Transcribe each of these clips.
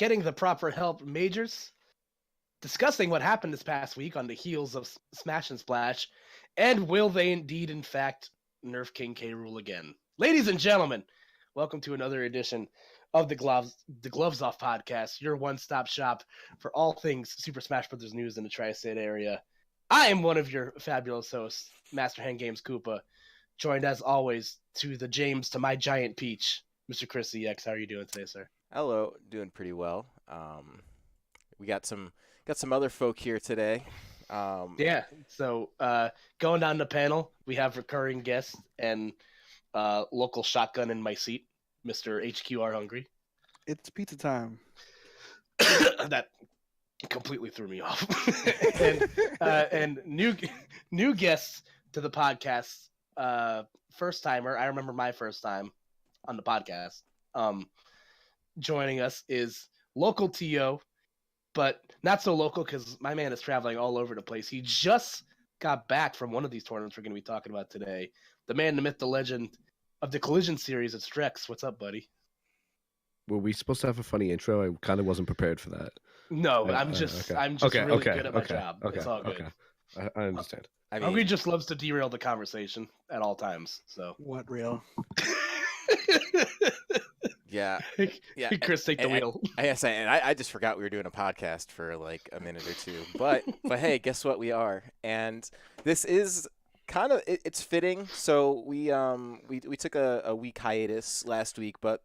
getting the proper help majors, discussing what happened this past week on the heels of Smash and Splash, and will they indeed, in fact, nerf King K. Rool again? Ladies and gentlemen, welcome to another edition of the Gloves Off podcast, your one-stop shop for all things Super Smash Bros. News in the Tri-State area. I am one of your fabulous hosts, Master Hand Games Koopa, joined as always to the James to my giant peach, Mr. Chris EX. How are you doing today, sir? Hello, doing pretty well. We got some other folk here today. So going down the panel, we have recurring guest and local shotgun in my seat, Mr. HQR Hungry. It's pizza time. That completely threw me off. and new guests to the podcast, first timer. I remember my first time on the podcast. Joining us is local TO, but not so local because my man is traveling all over the place. He just got back from one of these tournaments we're going to be talking about today. The man, the myth, the legend of the Collision series at Strex. What's up, buddy? Were we supposed to have a funny intro? I kind of wasn't prepared for that. No, I'm just really good at my job. It's all good. I understand. Hungry just loves to derail the conversation at all times. So what real? Yeah. Chris, take the wheel. I just forgot we were doing a podcast for like a minute or two. But hey, guess what? We are, and this is kind of it's fitting. So we took a week hiatus last week, but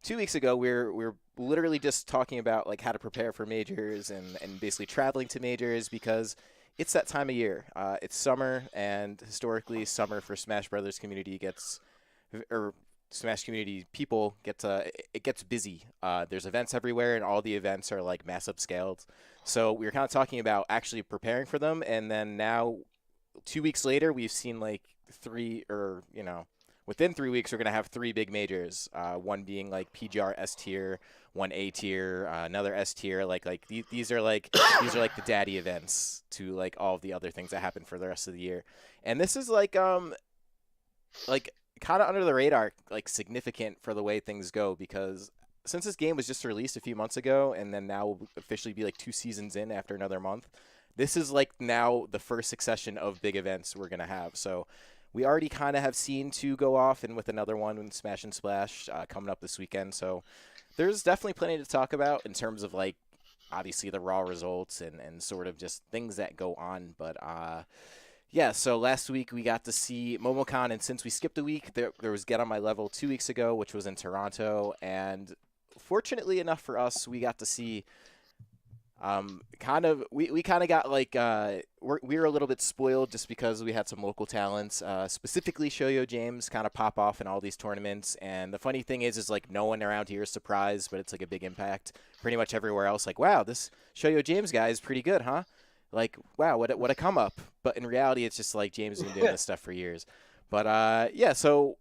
2 weeks ago we're literally just talking about like how to prepare for majors and basically traveling to majors because it's that time of year. It's summer, and historically summer for Smash Brothers community Smash community people it gets busy. There's events everywhere, and all the events are like massive scaled. So we were kind of talking about actually preparing for them, and then now 2 weeks later, we've seen like within 3 weeks, we're gonna have three big majors. One being like PGR S tier, one A tier, another S tier. These are like the daddy events to like all of the other things that happen for the rest of the year. And this is like kind of under the radar, like significant for the way things go, because since this game was just released a few months ago, and then now will officially be like 2 seasons in after another month, this is like now the first succession of big events we're gonna have. So we already kind of have seen 2 go off, and with another one in Smash and Splash coming up this weekend. So there's definitely plenty to talk about in terms of like obviously the raw results and sort of just things that go on. But yeah, so last week we got to see Momocon, and since we skipped a week, there was Get On My Level 2 weeks ago, which was in Toronto, and fortunately enough for us, we got to see we kind of got like we were a little bit spoiled just because we had some local talents, specifically Shoyo James kind of pop off in all these tournaments. And the funny thing is like no one around here is surprised, but it's like a big impact. Pretty much everywhere else, like, wow, this Shoyo James guy is pretty good, huh? Like, wow, what a come up. But in reality, it's just like James has been doing this stuff for years. But yeah, so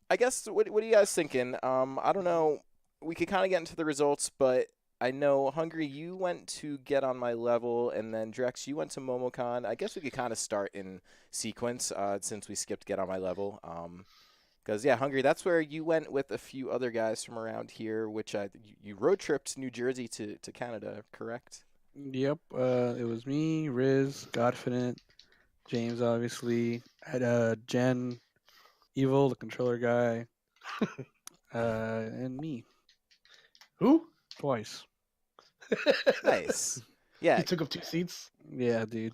I guess what are you guys thinking? I don't know. We could kind of get into the results, but I know, Hungry, you went to Get On My Level, and then Drex, you went to Momocon. I guess we could kind of start in sequence since we skipped Get On My Level. Because, yeah, Hungry, that's where you went with a few other guys from around here, which you road tripped New Jersey to Canada, correct? Yep. It was me, Riz, Godfinite, James, obviously. I had Jen, Evil, the controller guy, and me. Who? Twice. Nice. Yeah. You took up 2 seats? Yeah, dude.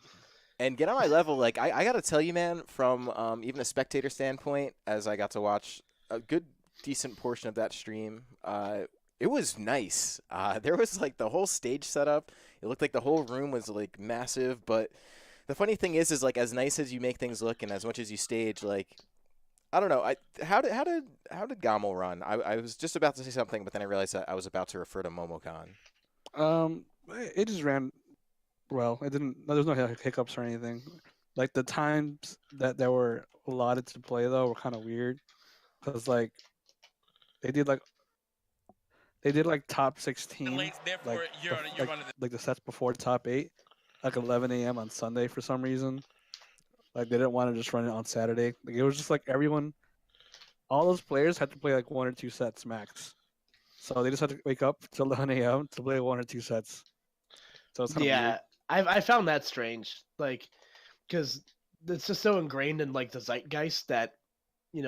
And Get On My Level, like, I got to tell you, man, from even a spectator standpoint, as I got to watch a good, decent portion of that stream, it was nice. There was, like, the whole stage setup. It looked like the whole room was, like, massive. But the funny thing is like, as nice as you make things look and as much as you stage, like, I don't know. How did Gamo run? I was just about to say something, but then I realized that I was about to refer to Momocon. It just ran well. It didn't. There's no hiccups or anything. Like the times that there were allotted to play though were kind of weird, because like they did like top 16, like the sets before top 8, like 11 a.m. on Sunday for some reason. Like they didn't want to just run it on Saturday. Like it was just like everyone, all those players had to play like 1 or 2 sets max. So they just had to wake up till 9 a.m. to play 1 or 2 sets. So it's kind of weird. Yeah, I found that strange, like, because it's just so ingrained in like the zeitgeist that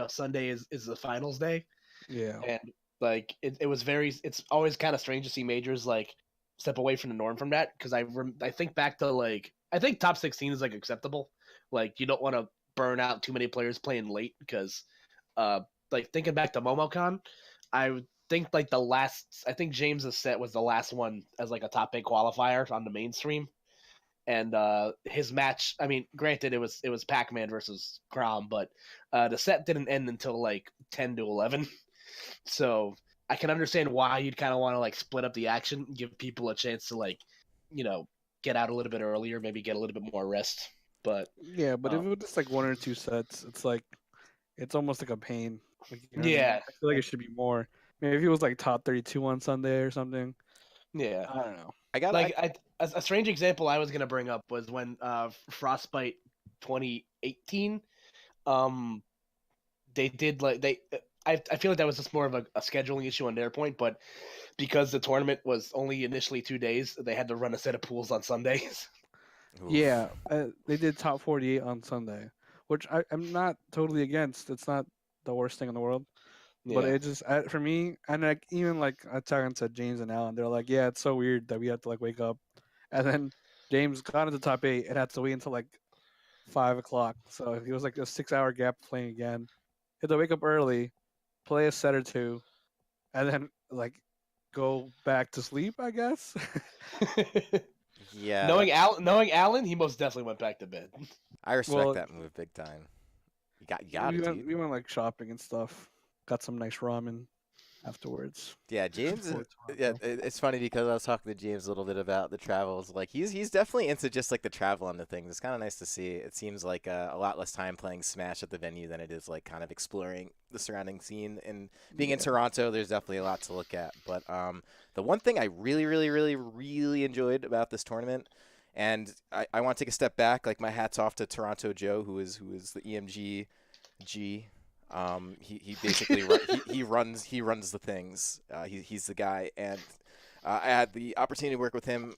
Sunday is the finals day, Yeah. and like it was it's always kind of strange to see majors like step away from the norm from that, because I think back to like I think top 16 is like acceptable, like you don't want to burn out too many players playing late because like thinking back to Momocon, I would think like I think James's set was the last one as like a top 8 qualifier on the mainstream, and his match, I mean, granted it was Pac-Man versus Grom, but the set didn't end until like 10 to 11. So I can understand why you'd kind of want to like split up the action, give people a chance to like you know get out a little bit earlier, maybe get a little bit more rest. But Yeah, but if um, it was just like 1 or 2 sets, it's like it's almost like a pain. Like, you know what I mean? yeah, I feel like it should be more. Maybe if it was like top 32 on Sunday or something. yeah. I don't know. I got Like a strange example I was gonna bring up was when Frostbite 2018, um, they did like they. I feel like that was just more of a scheduling issue on their point, but because the tournament was only initially 2 days, they had to run a set of pools on Sundays. Yeah, they did top 48 on Sunday, which I'm not totally against. It's not the worst thing in the world, but Yeah. it just for me, and like even like I talking to James and Alan, they're like, yeah, it's so weird that we have to like wake up, and then James got into top 8 and had to wait until like 5 o'clock. So it was like a 6 hour gap playing again. Had to wake up early, play a set or two, and then like go back to sleep, I guess. Yeah, that, Knowing Alan, he most definitely went back to bed. I respect Well, that move big time. You got we it, went dude. we went like shopping and stuff. Got some nice ramen afterwards. Yeah, James. Before Yeah, Toronto. it's funny because I was talking to James a little bit about the travels. Like he's definitely into just like the travel end of things. It's kind of nice to see. It seems like a lot less time playing Smash at the venue than it is like kind of exploring the surrounding scene. And being in Yeah. Toronto, there's definitely a lot to look at. But the one thing I really, really, really, really enjoyed about this tournament, and I want to take a step back. Like my hats off to Toronto Joe, who is the EMG G. He basically he runs the things. He's the guy, and I had the opportunity to work with him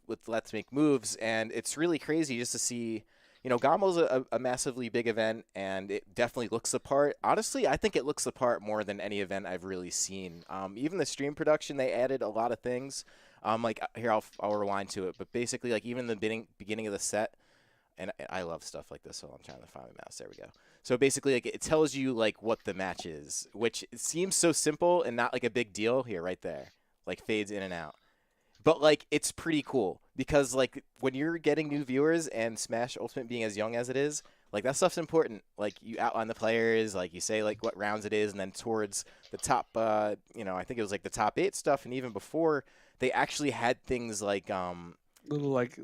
with Let's Make Moves, and it's really crazy just to see. You know, Gamo's a massively big event, and it definitely looks the part. Honestly, I think it looks the part more than any event I've really seen. Even the stream production, they added a lot of things. Like here, I'll rewind to it, but basically, like even the beginning of the set, and I love stuff like this, so I'm trying to find my mouse. There we go. So basically, like it tells you like what the match is, which seems so simple and not like a big deal. Here, right there, like fades in and out. But like it's pretty cool because like when you're getting new viewers and Smash Ultimate being as young as it is, like that stuff's important. Like you outline the players, like you say like what rounds it is, and then towards the top, I think it was like the top 8 stuff, and even before they actually had things like Little like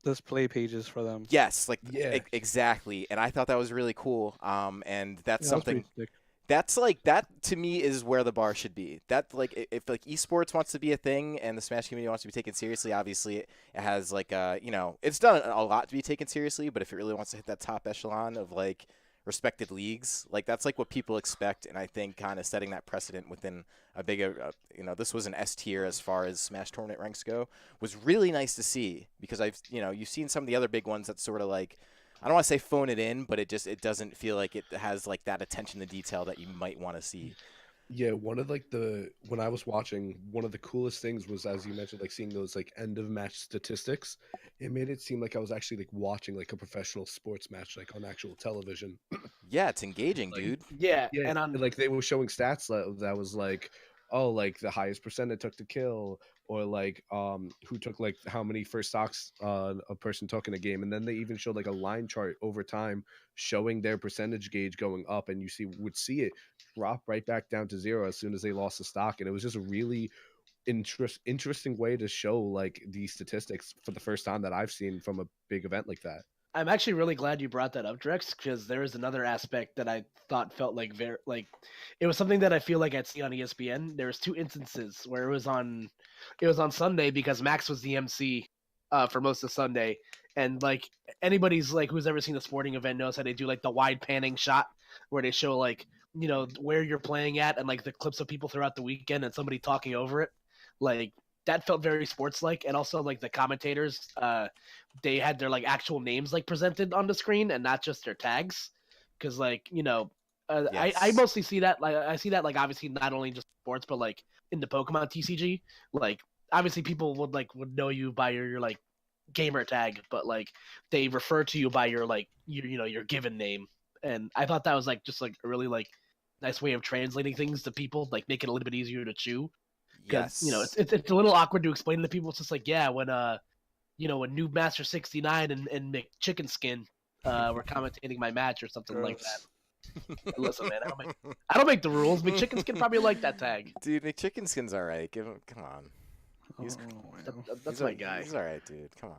display pages for them. yes, like Yeah. exactly. And I thought that was really cool. And that's Yeah, that was something pretty sick. that's like that to me is where the bar should be. That like if like esports wants to be a thing and the Smash community wants to be taken seriously, obviously it has like it's done a lot to be taken seriously. But if it really wants to hit that top echelon of like respected leagues, like that's like what people expect. And I think kind of setting that precedent within a bigger, this was an S tier as far as Smash tournament ranks go, was really nice to see because you've seen some of the other big ones that sort of like. I don't want to say phone it in, but it doesn't feel like it has like that attention to detail that you might want to see. Yeah, one of like when I was watching, one of the coolest things was, as you mentioned, like seeing those like end of match statistics. It made it seem like I was actually like watching like a professional sports match like on actual television. Yeah, it's engaging, Like, dude. Yeah, Yeah, and on like they were showing stats that was like, oh, like the highest percent it took to kill, or like who took like how many first stocks a person took in a game, and then they even showed like a line chart over time showing their percentage gauge going up, and would see it drop right back down to zero as soon as they lost the stock, and it was just a really interesting way to show like these statistics for the first time that I've seen from a big event like that. I'm actually really glad you brought that up, Drex, because there is another aspect that I thought felt like very like it was something that I feel like I'd see on ESPN. There was 2 instances where it was on Sunday because Max was the MC for most of Sunday, and like anybody's like who's ever seen a sporting event knows how they do like the wide panning shot where they show like where you're playing at and like the clips of people throughout the weekend and somebody talking over it, like that felt very sports like. And also like the commentators, they had their like actual names like presented on the screen and not just their tags, because like I Yes. mostly see that, like I see that like obviously not only just sports but like in the Pokemon TCG, like obviously people would know you by your like gamer tag, but like they refer to you by your like your given name. And I thought that was like just like a really like nice way of translating things to people, like make it a little bit easier to chew. Because Yes. it's a little awkward to explain to people. It's just like, yeah, when Noob Master 69 and McChicken Skin were commentating my match or something like that. Gross. And listen, man, I don't make the rules. McChicken Skin probably like that tag. Dude, McChicken Skin's all right. Give him, come on. He's- man. That's my guy. He's all right, dude. Come on.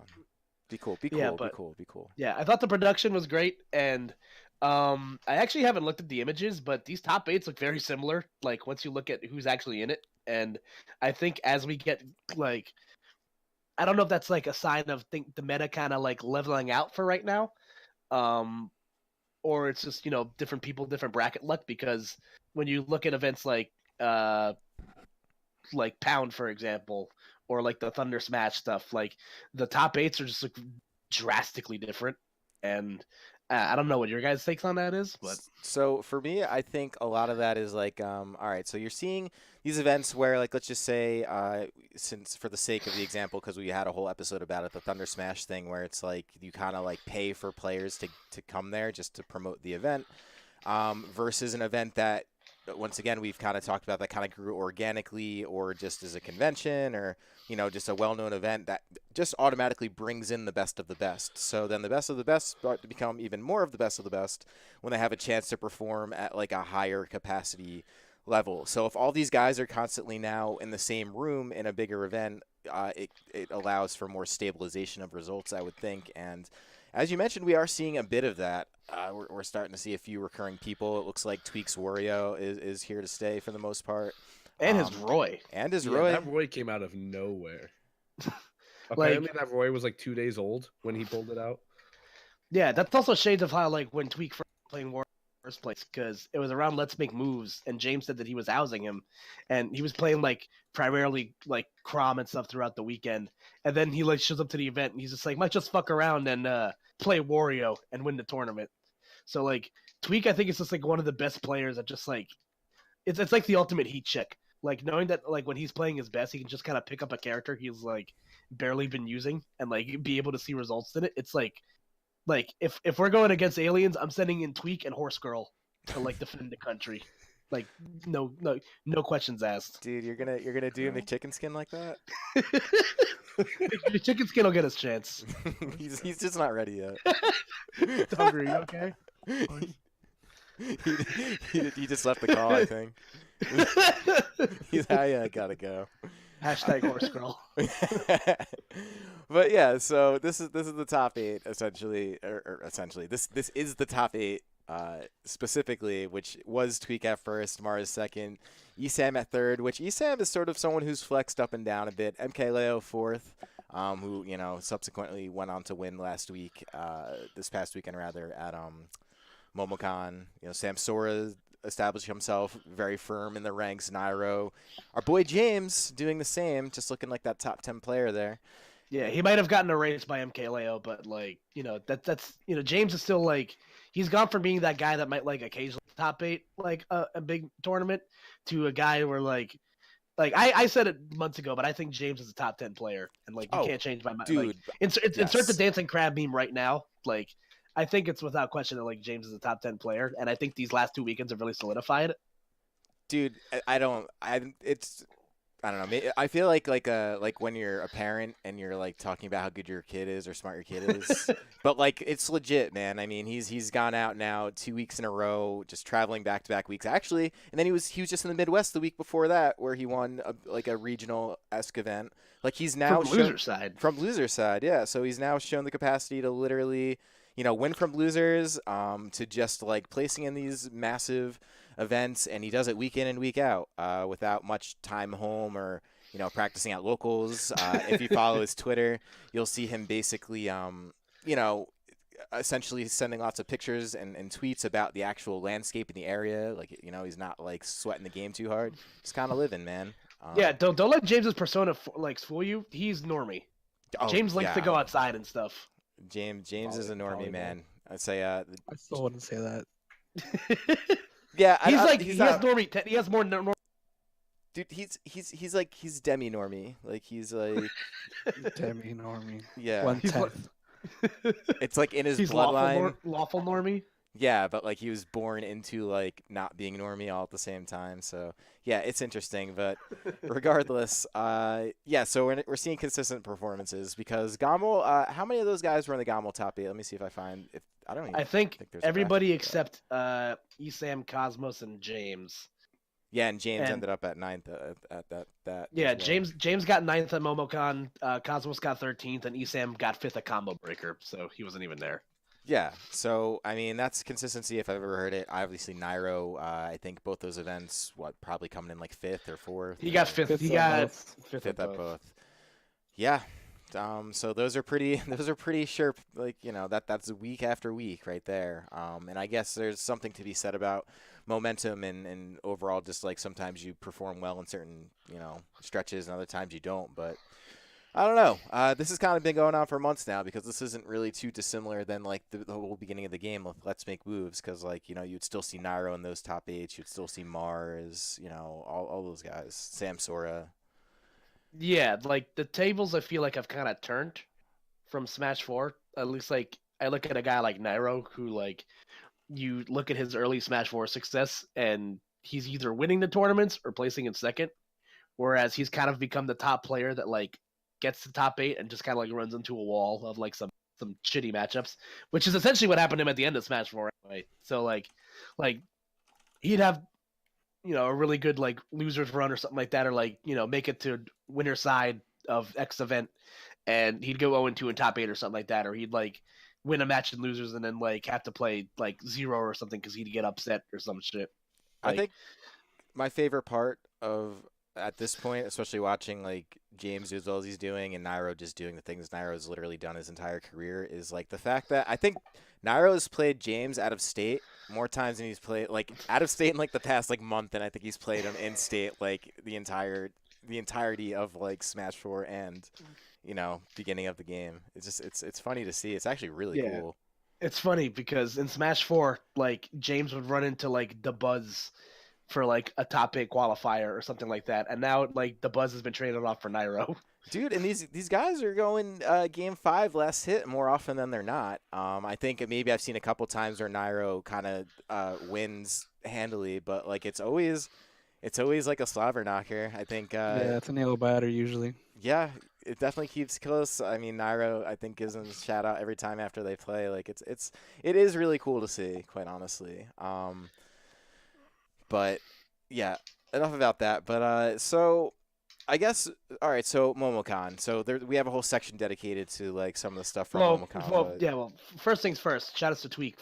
Be cool. Be cool. Yeah, be but- cool. Be cool. Yeah, I thought the production was great, and I actually haven't looked at the images, but these top eights look very similar. Like once you look at who's actually in it, and I think as we get like, I don't know if that's like a sign of the meta kind of like leveling out for right now, or it's just different people, different bracket luck. Because when you look at events like Pound, for example, or like the Thunder Smash stuff, like the top eights are just like drastically different. And I don't know what your guys' takes on that is, but So for me, I think a lot of that is like, all right, so you're seeing these events where, like, let's just say, since for the sake of the example, because we had a whole episode about it, the Thunder Smash thing, where it's like you kind of like pay for players to come there just to promote the event, versus an event that, once again, we've kind of talked about that kind of grew organically or just as a convention or, just a well-known event that just automatically brings in the best of the best. So then the best of the best start to become even more of the best when they have a chance to perform at like a higher capacity level. So if all these guys are constantly now in the same room in a bigger event, it allows for more stabilization of results, I would think. And as you mentioned, we are seeing a bit of that. We're starting to see a few recurring people. It looks like Tweak's Wario is here to stay for the most part. and his Roy. And his Yeah, Roy. that Roy came out of nowhere. Like- Apparently, that Roy was like 2 days old when he pulled it out. Yeah, that's also shades of how like when Tweak first playing War in the first place, because it was around Let's Make Moves, and James said that he was housing him, and he was playing like primarily like Crom and stuff throughout the weekend, and then he like shows up to the event and he's just like, might just fuck around and play Wario and win the tournament. So like Tweak, I think it's just like one of the best players that just like it's like the ultimate heat check. Like knowing that like when he's playing his best, he can just kind of pick up a character he's like barely been using and like be able to see results in it. It's like if we're going against aliens, I'm sending in Tweak and Horse Girl to like defend the country. Like no questions asked. Dude, you're gonna do McChicken Skin like that? The chicken skin will get his chance. he's just not ready yet. Hungry, okay? he just left the call, I think. I gotta go. Hashtag Horse Girl. But yeah, so this is the top eight essentially, or essentially this is the top eight specifically, which was Tweak at first, Mara's second, Esam at third, which Esam is sort of someone who's flexed up and down a bit. MKLeo fourth, who subsequently went on to win this past weekend rather at Momocon. Samsora established himself very firm in the ranks. Nairo, our boy James, doing the same, just looking like that top 10 player there. Yeah, he might have gotten erased by MKLeo, but like that's James is still like he's gone from being that guy that might like occasionally top eight like a big tournament to a guy where like I said it months ago, but I think James is a top 10 player, and like you can't change my mind. Dude, like, insert the dancing crab meme right now. Like I think it's without question that like James is a top 10 player, and I think these last two weekends have really solidified it. Dude, I don't know. I feel like when you're a parent and you're like talking about how good your kid is or smart your kid is, but like it's legit, man. I mean, he's gone out now 2 weeks in a row, just traveling back-to-back weeks actually, and then he was just in the Midwest the week before that where he won a regional-esque event. Like he's now From loser side, yeah. So he's now shown the capacity to literally, win from losers, to just like placing in these massive events, and he does it week in and week out without much time home or practicing at locals. If you follow his Twitter, you'll see him basically essentially sending lots of pictures and tweets about the actual landscape in the area. Like, he's not like sweating the game too hard. Just kind of living, man. Yeah, don't let James's persona fool you. He's normie. Oh, James likes to yeah. go outside and stuff. James is a normie, Volleyball. man. I'd say I still wouldn't say that. yeah. He has more normal. Dude, he's demi normie. Like he's like Demi normie. yeah. 1/10. It's like in his He's bloodline. lawful normie. Yeah, but like he was born into like not being normie all at the same time. So yeah, it's interesting. But regardless, yeah. So we're seeing consistent performances because Gommel. How many of those guys were in the Gommel top 8? Let me see if I find if I don't. Even I think there's a everybody graphic for that. except Esam, Cosmos, and James. Yeah, and James and- ended up at 9th at that. Yeah, as well. James got 9th at Momocon, Cosmos got 13th, and Esam got 5th at Combo Breaker, so he wasn't even there. Yeah, so I mean that's consistency if I've ever heard it. Obviously, Nairo, I think both those events, probably coming in like 5th or 4th. He got 5th. Fifth He at got both. 5th Fifth at at both. both. Yeah. So those are pretty sure, like, that's week after week right there. And I guess there's something to be said about momentum and overall just like sometimes you perform well in certain, stretches and other times you don't. But I don't know. This has kind of been going on for months now because this isn't really too dissimilar than like the whole beginning of the game with Let's Make Moves because like, you'd still see Nairo in those top 8s. You'd still see Mars, all those guys, Sam Sora. Yeah, like the tables I feel like have kind of turned from Smash 4. At least like I look at a guy like Nairo who like you look at his early Smash 4 success and he's either winning the tournaments or placing in second, whereas he's kind of become the top player that like gets to top 8 and just kind of like runs into a wall of like some shitty matchups, which is essentially what happened to him at the end of Smash 4 anyway. So like he'd have a really good like losers run or something like that, or like make it to winner side of X event, and he'd go 0-2 in top 8 or something like that, or he'd like win a match in losers and then like have to play like 0 or something because he'd get upset or some shit. I think my favorite part of at this point, especially watching like James do all he's doing and Nairo just doing the things Nairo's literally done his entire career, is like the fact that I think Nairo has played James out of state more times than he's played like out of state in like the past like month, and I think he's played him in state like the entirety of like Smash 4 and beginning of the game. It's just it's funny to see. It's actually really cool. It's funny because in Smash 4, like James would run into like the Buzz for like a top 8 qualifier or something like that, and now like the Buzz has been traded off for Nairo. Dude, and these guys are going game 5 last hit more often than they're not. I think maybe I've seen a couple times where Nairo kind of wins handily, but like it's always like a slobber knocker. I think. Yeah, it's a nail biter usually. Yeah, it definitely keeps close. I mean, Nairo, I think, gives them a shout out every time after they play. Like it is really cool to see, quite honestly. But yeah, enough about that. But so I guess all right. So Momocon. So we have a whole section dedicated to like some of the stuff from Momocon. Well, first things first. Shout outs to Tweak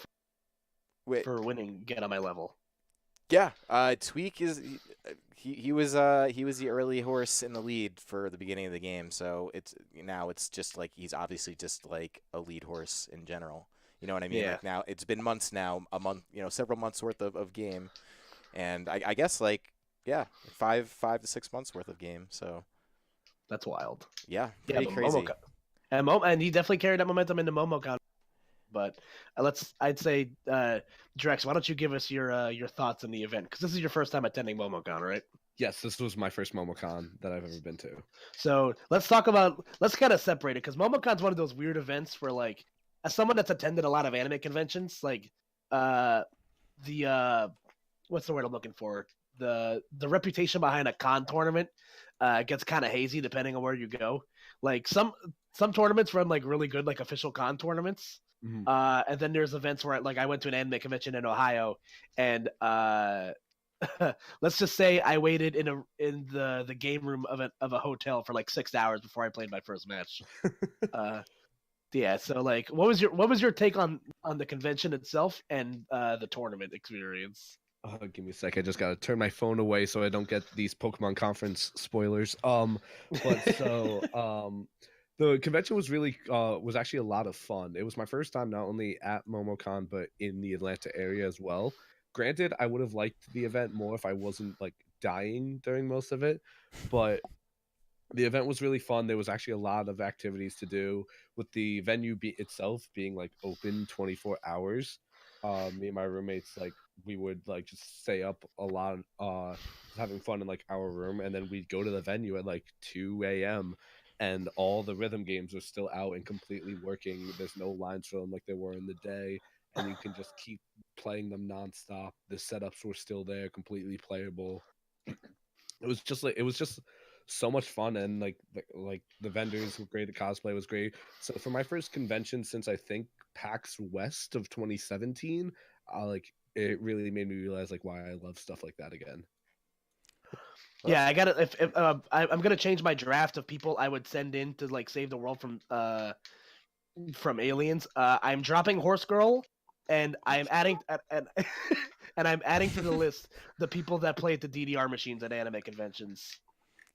Wait. for winning Get on My Level. Yeah, Tweak is he was the early horse in the lead for the beginning of the game. So it's just like he's obviously just like a lead horse in general. You know what I mean? Yeah. Like now it's been months now, a month, several months worth of game, and I guess like 5 to 6 months worth of game. So That's wild. yeah, pretty but crazy. And he definitely carried that momentum into Momocon. But I'd say, Drex, why don't you give us your thoughts on the event? Because this is your first time attending Momocon, right? Yes, this was my first Momocon that I've ever been to. So let's kind of separate it, because Momocon's one of those weird events where, like, as someone that's attended a lot of anime conventions, like, what's the word I'm looking for? The reputation behind a con tournament gets kind of hazy depending on where you go. Like some tournaments run like really good, like official con tournaments. Mhm. And then there's events where like I went to an anime convention in Ohio, and let's just say I waited in the game room of a hotel for like 6 hours before I played my first match. Yeah, so like what was your take on the convention itself and the tournament experience? Give me a sec. I just gotta turn my phone away so I don't get these Pokemon conference spoilers. But so The convention was really was actually a lot of fun. It was my first time not only at MomoCon but in the Atlanta area as well. Granted, I would have liked the event more if I wasn't like dying during most of it, but the event was really fun. There was actually a lot of activities to do with the itself being like open 24 hours. Me and my roommates like we would like just stay up a lot, just having fun in like our room, and then we'd go to the venue at like 2 a.m. and all the rhythm games are still out and completely working. There's no lines for them like there were in the day, and you can just keep playing them nonstop. The setups were still there, completely playable. It was just so much fun, and like the vendors were great, the cosplay was great. So for my first convention since I think PAX West of 2017, like it really made me realize like why I love stuff like that again. Yeah, I gotta. If I'm gonna change my draft of people I would send in to like save the world from aliens. I'm dropping Horse Girl, and I'm adding and and I'm adding to the list the people that play at the DDR machines at anime conventions.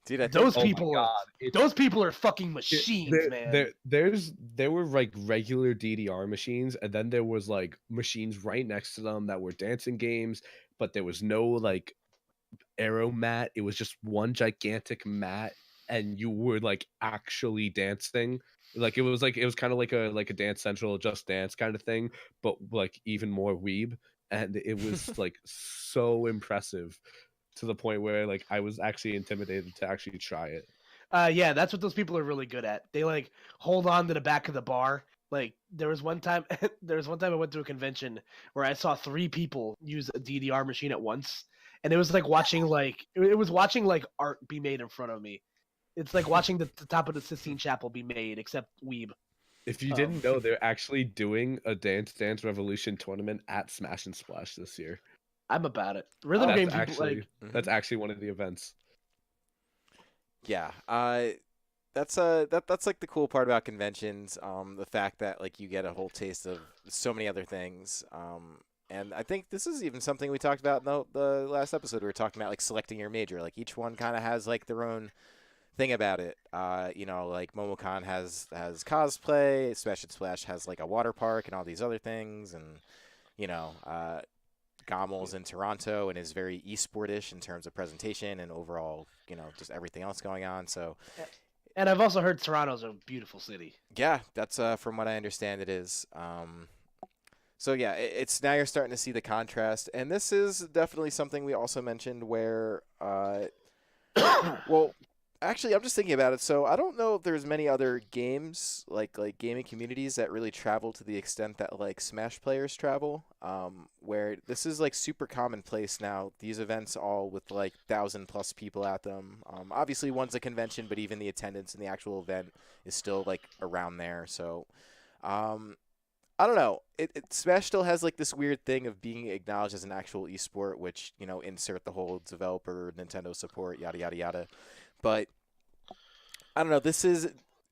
Dude, I think Those Oh my people are God, it's those people are fucking machines, man. there were like regular DDR machines, and then there was like machines right next to them that were dancing games, but there was no like arrow mat. It was just one gigantic mat, and you were like actually dancing. Like it was kind of like a Dance Central Just Dance kind of thing, but like even more weeb, and it was like so impressive to the point where like I was actually intimidated to actually try it. Yeah, that's what those people are really good at. They like hold on to the back of the bar. Like there was one time I went to a convention where I saw 3 people use a DDR machine at once, and it was like watching it was watching like art be made in front of me. It's like watching the top of the Sistine Chapel be made, except weeb. If you Um, didn't know, they're actually doing a Dance Dance Revolution tournament at Smash and Splash this year. I'm about it. Rhythm game people like That's actually one of the events. Yeah, that's like the cool part about conventions. The fact that like you get a whole taste of so many other things. And I think this is even something we talked about in the last episode. We were talking about like selecting your major. Like each one kind of has like their own thing about it. You know, like MomoCon has cosplay, Smash and Splash has like a water park and all these other things, and you know, Gommel's in Toronto and is very esportish in terms of presentation and overall, you know, just everything else going on. So and I've also heard Toronto's a beautiful city. yeah, that's from what I understand it is. So yeah, it's now you're starting to see the contrast, and this is definitely something we also mentioned where, well, actually, I'm just thinking about it. So I don't know if there's many other games like gaming communities that really travel to the extent that like Smash players travel. Where this is like super commonplace now. These events all with like 1,000+ people at them. Obviously, one's a convention, but even the attendance in the actual event is still like around there. So. I don't know. Smash still has like this weird thing of being acknowledged as an actual esport, which you know, insert the whole developer Nintendo support, yada yada yada. But I don't know.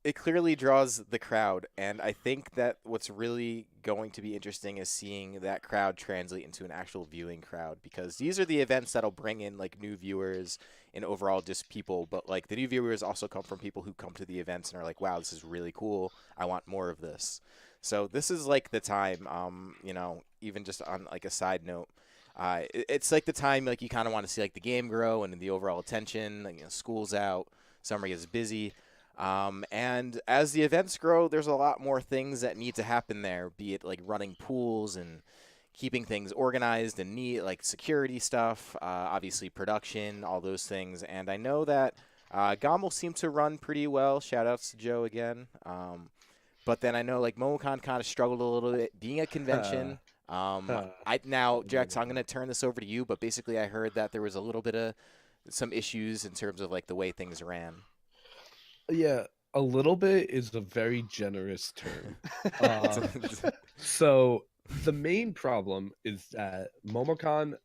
It clearly draws the crowd, and I think that what's really going to be interesting is seeing that crowd translate into an actual viewing crowd, because these are the events that'll bring in like new viewers and overall just people. But like the new viewers also come from people who come to the events and are like, "Wow, this is really cool. I want more of this." So this is like the time. You know, even just on like a side note. It's like the time like you kind of want to see like the game grow and the overall attention. Like, you know, school's out, summer gets busy, and as the events grow, there's a lot more things that need to happen there. Be it like running pools and keeping things organized and neat, like security stuff, obviously production, all those things. And I know that Gommel seemed to run pretty well. Shout outs to Joe again. But then I know like MomoCon kind of struggled a little bit being a convention. Now, Jax, I'm gonna turn this over to you, but basically I heard that there was a little bit of some issues in terms of like the way things ran. Yeah, a little bit is a very generous term. So the main problem is that MomoCon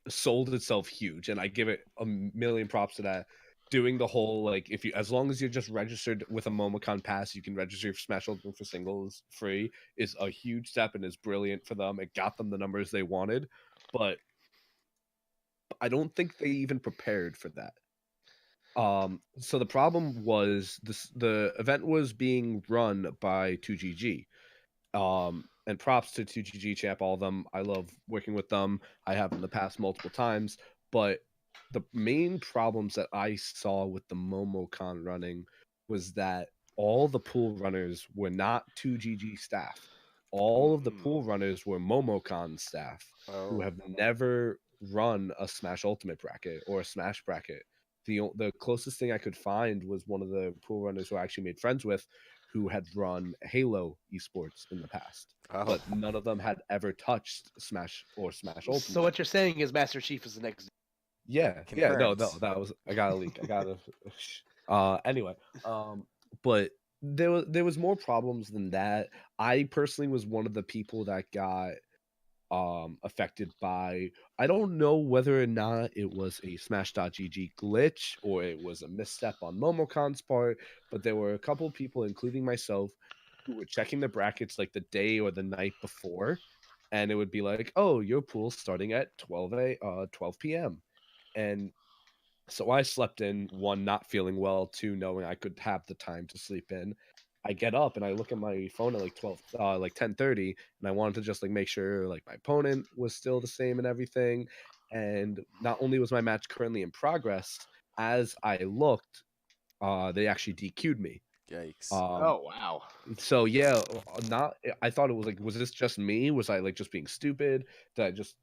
sold itself huge, and I give it a million props to that. Doing the whole like, if you as long as you're just registered with a MomoCon pass, you can register for Smash Ultimate for singles free, is a huge step and is brilliant for them. It got them the numbers they wanted, but I don't think they even prepared for that. So the problem was the event was being run by 2GG. And props to 2GG champ, all of them. I love working with them. I have in the past multiple times, but the main problems that I saw with the Momocon running was that all the pool runners were not 2GG staff. All of the pool runners were Momocon staff who Oh. have never run a Smash Ultimate bracket or a Smash bracket. The closest thing I could find was one of the pool runners who I actually made friends with, who had run Halo esports in the past, Oh. but none of them had ever touched Smash or Smash Ultimate. So what you're saying is Master Chief is the next. Yeah, no, Confirmed. that was, I got a leak. I got a anyway, but there was more problems than that. I personally was one of the people that got affected by, I don't know whether or not it was a Smash.gg glitch or it was a misstep on Momocon's part, but there were a couple people, including myself, who were checking the brackets like the day or the night before, and it would be like, oh, your pool's starting at 12 p.m. And so I slept in, one, not feeling well, two, knowing I could have the time to sleep in. I get up and I look at my phone at like 10:30, and I wanted to just like make sure like my opponent was still the same and everything. And not only was my match currently in progress, as I looked, they actually DQ'd me. Yikes. Oh wow. So yeah, not. I thought it was like, was this just me? Was I like just being stupid? Did I just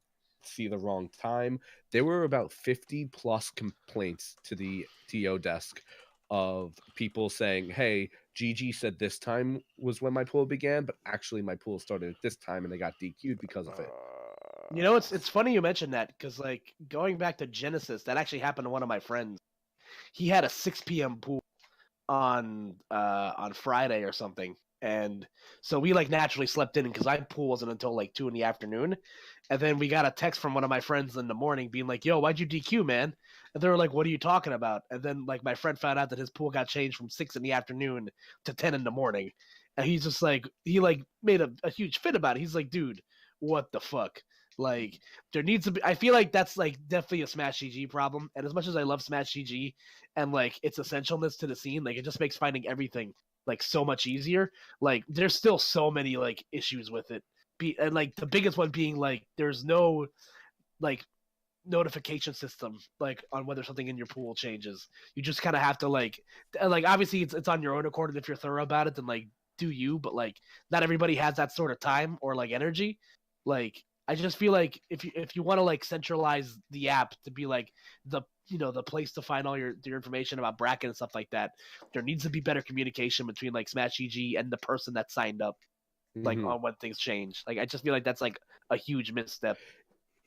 see the wrong time? There were about 50 plus complaints to the TO desk of people saying, "Hey, GG said this time was when my pool began, but actually my pool started at this time, and they got DQ'd because of it." You know, it's funny you mentioned that because like going back to Genesis, that actually happened to one of my friends. He had a 6 p.m. pool on Friday or something, and so we like naturally slept in because my pool wasn't until like 2 in the afternoon, and then we got a text from one of my friends in the morning being like, "Yo, why'd you DQ, man?" And they were like, "What are you talking about?" And then like my friend found out that his pool got changed from 6 in the afternoon to 10 in the morning, and he's just like he like made a huge fit about it. He's like, "Dude, what the fuck?" Like there needs to be. I feel like that's like definitely a Smash GG problem. And as much as I love Smash GG and like its essentialness to the scene, like it just makes finding everything like so much easier. Like there's still so many like issues with it. And like the biggest one being like there's no like notification system like on whether something in your pool changes. You just kind of have to like obviously it's on your own accord, and if you're thorough about it, then like do you. But like not everybody has that sort of time or like energy. Like I just feel like if you want to like centralize the app to be like the the place to find all your information about bracket and stuff like that, there needs to be better communication between like Smash GG and the person that signed up, like Mhm. on when things change. Like I just feel like that's like a huge misstep.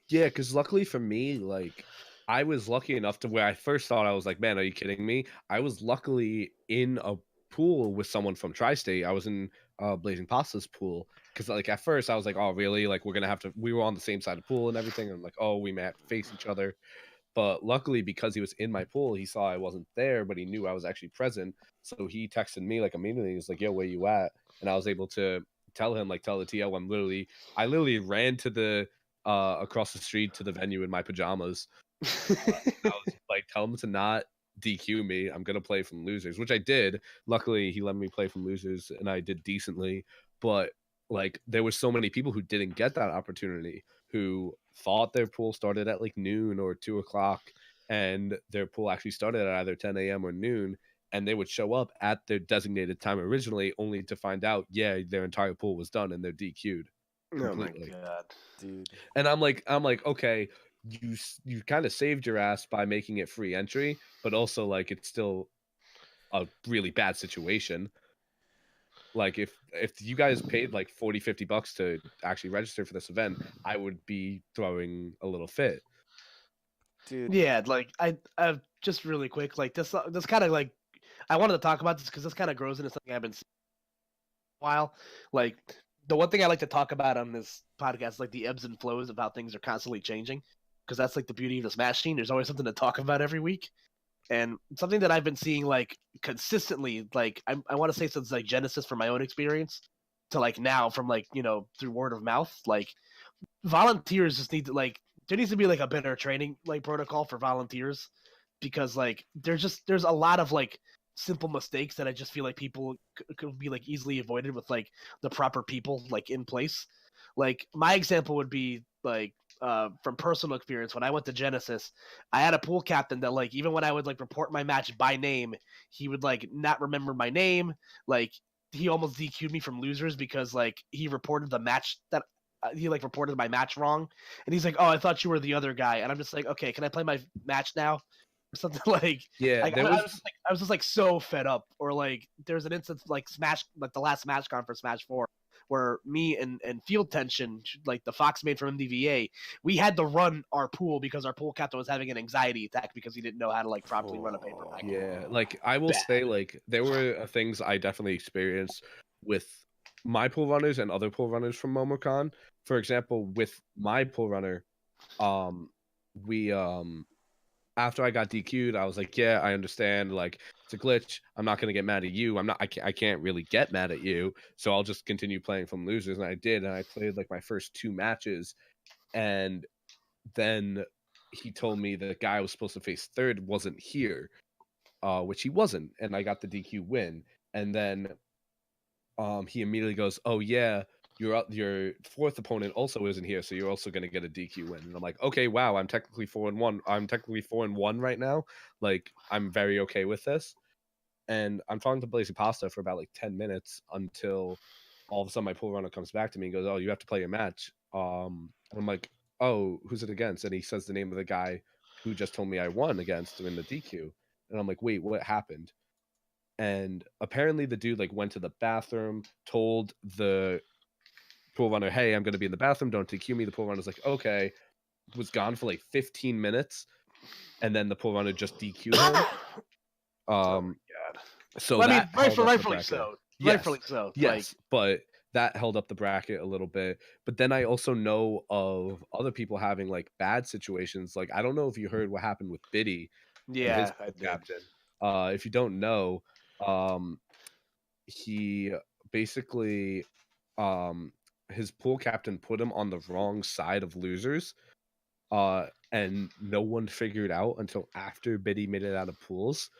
Yeah, because luckily for me, like I was lucky enough to where I first thought, I was like, man, are you kidding me? I was luckily in a pool with someone from Tri-State. I was in Blazing Pasta's pool because like at first I was like, oh really? Like we're gonna have to. We were on the same side of the pool and everything. And I'm like, oh, we may have to face each other. But luckily, because he was in my pool, he saw I wasn't there, but he knew I was actually present. So he texted me like immediately. He was like, "Yo, where you at?" And I was able to tell him, like, tell the TL, I literally ran to the across the street to the venue in my pajamas. I was like, tell him to not DQ me. I'm gonna play from losers, which I did. Luckily, he let me play from losers, and I did decently. But like, there were so many people who didn't get that opportunity, who thought their pool started at like noon or 2 o'clock, and their pool actually started at either 10 a.m. or noon, and they would show up at their designated time originally, only to find out, yeah, their entire pool was done and they're DQ'd Oh my completely. god. Dude. And I'm like, okay, you kind of saved your ass by making it free entry, but also like it's still a really bad situation. Like if you guys paid like 40-50 bucks to actually register for this event, I would be throwing a little fit. Dude. Yeah, like I just really quick, like this kind of like I wanted to talk about this because this kind of grows into something I've been seeing for a while. Like the one thing I like to talk about on this podcast is like the ebbs and flows of how things are constantly changing, because that's like the beauty of the Smash scene. There's always something to talk about every week, and something that I've been seeing like consistently, like I want to say since like Genesis from my own experience to like now from like through word of mouth, like volunteers just need to like there needs to be like a better training like protocol for volunteers because like there's a lot of like simple mistakes that I just feel like people could be like easily avoided with like the proper people like in place. Like my example would be like from personal experience when I went to Genesis, I had a pool captain that like even when I would like report my match by name, he would like not remember my name. Like he almost DQ'd me from losers because like he reported the match that he like reported my match wrong, and he's like, "Oh, I thought you were the other guy," and I'm just like, "Okay, can I play my match now?" Or something like. Yeah, Like, there I was was just like, I was just like so fed up. Or like, there's an instance like Smash, like the last Smash Con for Smash Four, where me and Field Tension, like the Fox made from MDVA, we had to run our pool because our pool captain was having an anxiety attack because he didn't know how to like properly run a paper bag. Yeah, like I will Bad. say, like there were things I definitely experienced with my pool runners and other pool runners from Momocon. For example, with my pool runner, we after I got DQ'd, I was like, yeah, I understand. Like it's a glitch. I'm not gonna get mad at you. I'm not. I can't really get mad at you. So I'll just continue playing from losers, and I did, and I played like my first 2 matches, and then he told me the guy I was supposed to face third wasn't here, which he wasn't, and I got the DQ win. And then he immediately goes, "Oh yeah, your fourth opponent also isn't here, so you're also gonna get a DQ win." And I'm like, "Okay, wow, I'm technically 4-1. I'm technically 4-1 right now. Like I'm very okay with this." And I'm talking to Blazy Pasta for about like 10 minutes until all of a sudden my pool runner comes back to me and goes, "Oh, you have to play your match." And I'm like, "Oh, who's it against?" And he says the name of the guy who just told me I won against him in the DQ. And I'm like, "Wait, what happened?" And apparently the dude like went to the bathroom, told the pool runner, "Hey, I'm going to be in the bathroom. Don't DQ me." The pool runner's like, "Okay." Was gone for like 15 minutes, and then the pool runner just DQ'd him. Oh my god. So Well, I mean, that held up the rightfully bracket. so. Yes, Rightfully so. yes, but that held up the bracket a little bit. But then I also know of other people having like bad situations. Like I don't know if you heard what happened with Biddy and his Yeah, I pool did. captain. If you don't know, he basically his pool captain put him on the wrong side of losers. And no one figured out until after Biddy made it out of pools.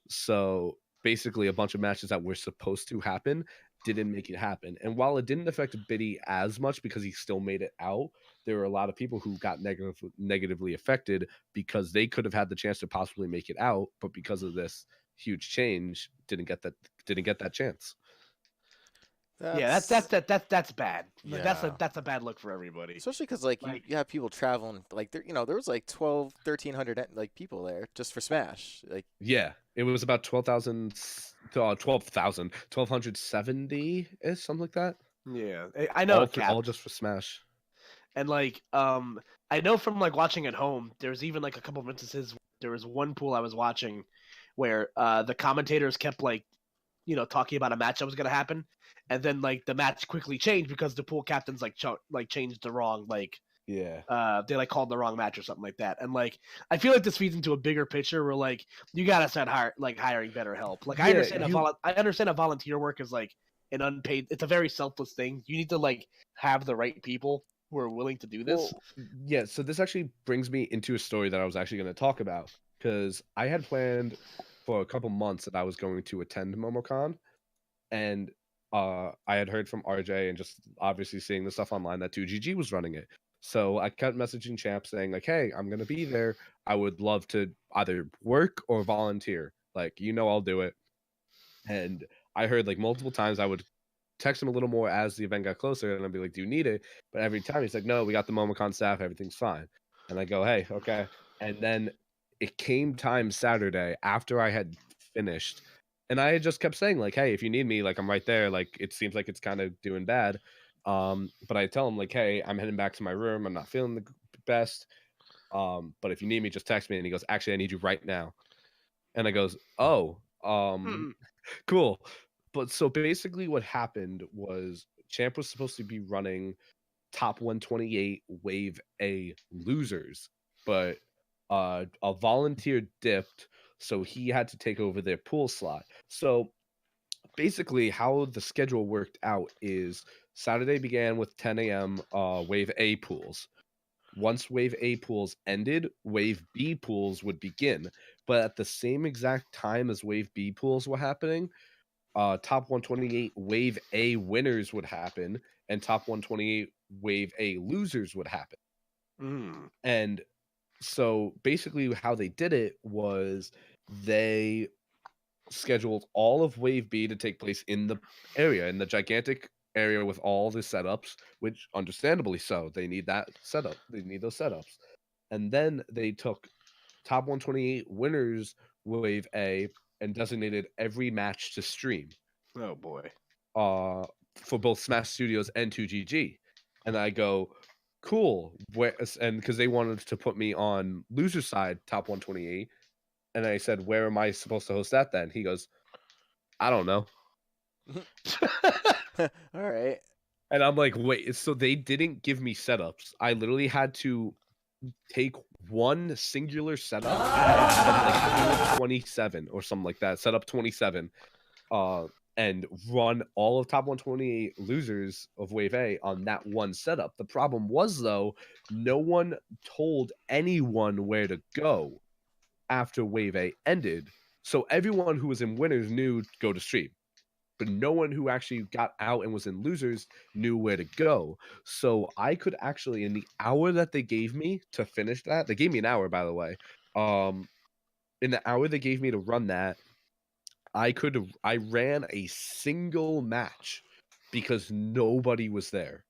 So basically, a bunch of matches that were supposed to happen didn't make it happen. And while it didn't affect Biddy as much because he still made it out, there were a lot of people who got negatively affected because they could have had the chance to possibly make it out, but because of this huge change, didn't get that chance. Yeah, that's bad. Like, Yeah. that's a bad look for everybody. Especially because like Like, you have people traveling like there was like 12, 1,300 like people there just for Smash. Like Yeah, it was about 12,070 is something like that. yeah, I know it All capped. just for Smash. And like, I know from like watching at home, there's even like a couple of instances. There was one pool I was watching where the commentators kept like, talking about a match that was gonna happen, and then like the match quickly changed because the pool captains like changed the wrong like Yeah. they like called the wrong match or something like that. And like I feel like this feeds into a bigger picture where like you gotta start hiring better help. Like I Yeah, understand I understand that volunteer work is like an unpaid. It's a very selfless thing. You need to like have the right people who are willing to do this. Well, yeah, so this actually brings me into a story that I was actually going to talk about because I had planned for a couple months that I was going to attend MomoCon, and I had heard from RJ and just obviously seeing the stuff online that 2GG was running it. So I kept messaging Champ saying like, "Hey, I'm going to be there. I would love to either work or volunteer. Like, I'll do it." And I heard like multiple times I would text him a little more as the event got closer, and I'd be like, "Do you need it?" But every time he's like, "No, we got the Momocon staff, everything's fine." And I go, "Hey, okay." And then it came time Saturday after I had finished, and I had just kept saying like, "Hey, if you need me, like I'm right there." Like it seems like it's kind of doing bad, but I tell him like, "Hey, I'm heading back to my room. I'm not feeling the best. But if you need me, just text me." And he goes, "Actually, I need you right now." And I goes, "Oh, cool." But so basically what happened was Champ was supposed to be running top 128 wave A losers, but a volunteer dipped, so he had to take over their pool slot. So basically how the schedule worked out is Saturday began with 10 a.m. Wave A pools. once Wave A pools ended, Wave B pools would begin. But at the same exact time as Wave B pools were happening, top 128 Wave A winners would happen, and top 128 Wave A losers would happen. Mm. And so basically, how they did it was they scheduled all of Wave B to take place in the area, in the gigantic area with all the setups, which understandably so. They need that setup. They need those setups. And then they took top 128 winners Wave A and designated every match to stream Oh boy. for both Smash Studios and 2GG. And I go, cool. And because they wanted to put me on loser side top 128. And I said, where am I supposed to host that then? He goes, I don't know. All right. And I'm like, wait, so they didn't give me setups. I literally had to take one singular setup and like 27 or something like that, set up 27, and run all of top 128 losers of Wave A on that one setup. The problem was, though, no one told anyone where to go after Wave A ended. So everyone who was in winners knew to go to stream, but no one who actually got out and was in losers knew where to go. So I could actually, in the hour that they gave me to finish that, they gave me an hour, by the way. In the hour they gave me to run that, I ran a single match because nobody was there.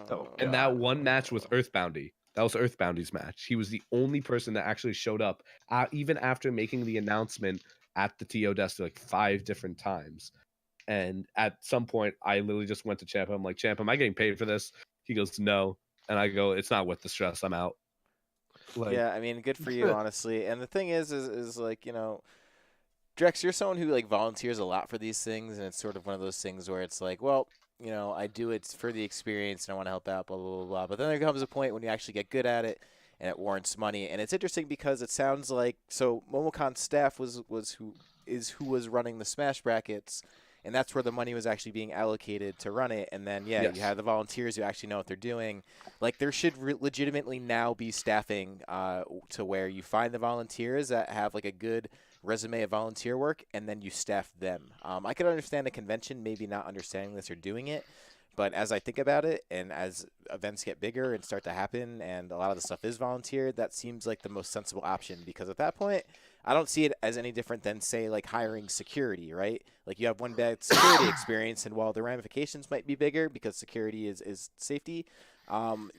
Oh, And that one match was Earthboundy. That was Earthboundy's match. He was the only person that actually showed up, even after making the announcement at the TO desk like 5 different times. And at some point, I literally just went to Champ. I'm like, Champ, am I getting paid for this? He goes, no. And I go, it's not worth the stress. I'm out. Like, Yeah, I mean, good for you, honestly. And the thing is like, you know, Drex, you're someone who like volunteers a lot for these things, and it's sort of one of those things where it's like, well, you know, I do it for the experience and I want to help out, blah blah blah blah. But then there comes a point when you actually get good at it, and it warrants money. And it's interesting because it sounds like so Momocon's staff was who was running the Smash brackets, and that's where the money was actually being allocated to run it. And then yeah, Yes. you have the volunteers who actually know what they're doing. Like there should legitimately now be staffing to where you find the volunteers that have like a good resume of volunteer work, and then you staff them. I could understand a convention maybe not understanding this or doing it, but as I think about it, and as events get bigger and start to happen, and a lot of the stuff is volunteer, that seems like the most sensible option, because at that point, I don't see it as any different than, say, like hiring security, right? Like you have one bad security experience, and while the ramifications might be bigger because security is safety,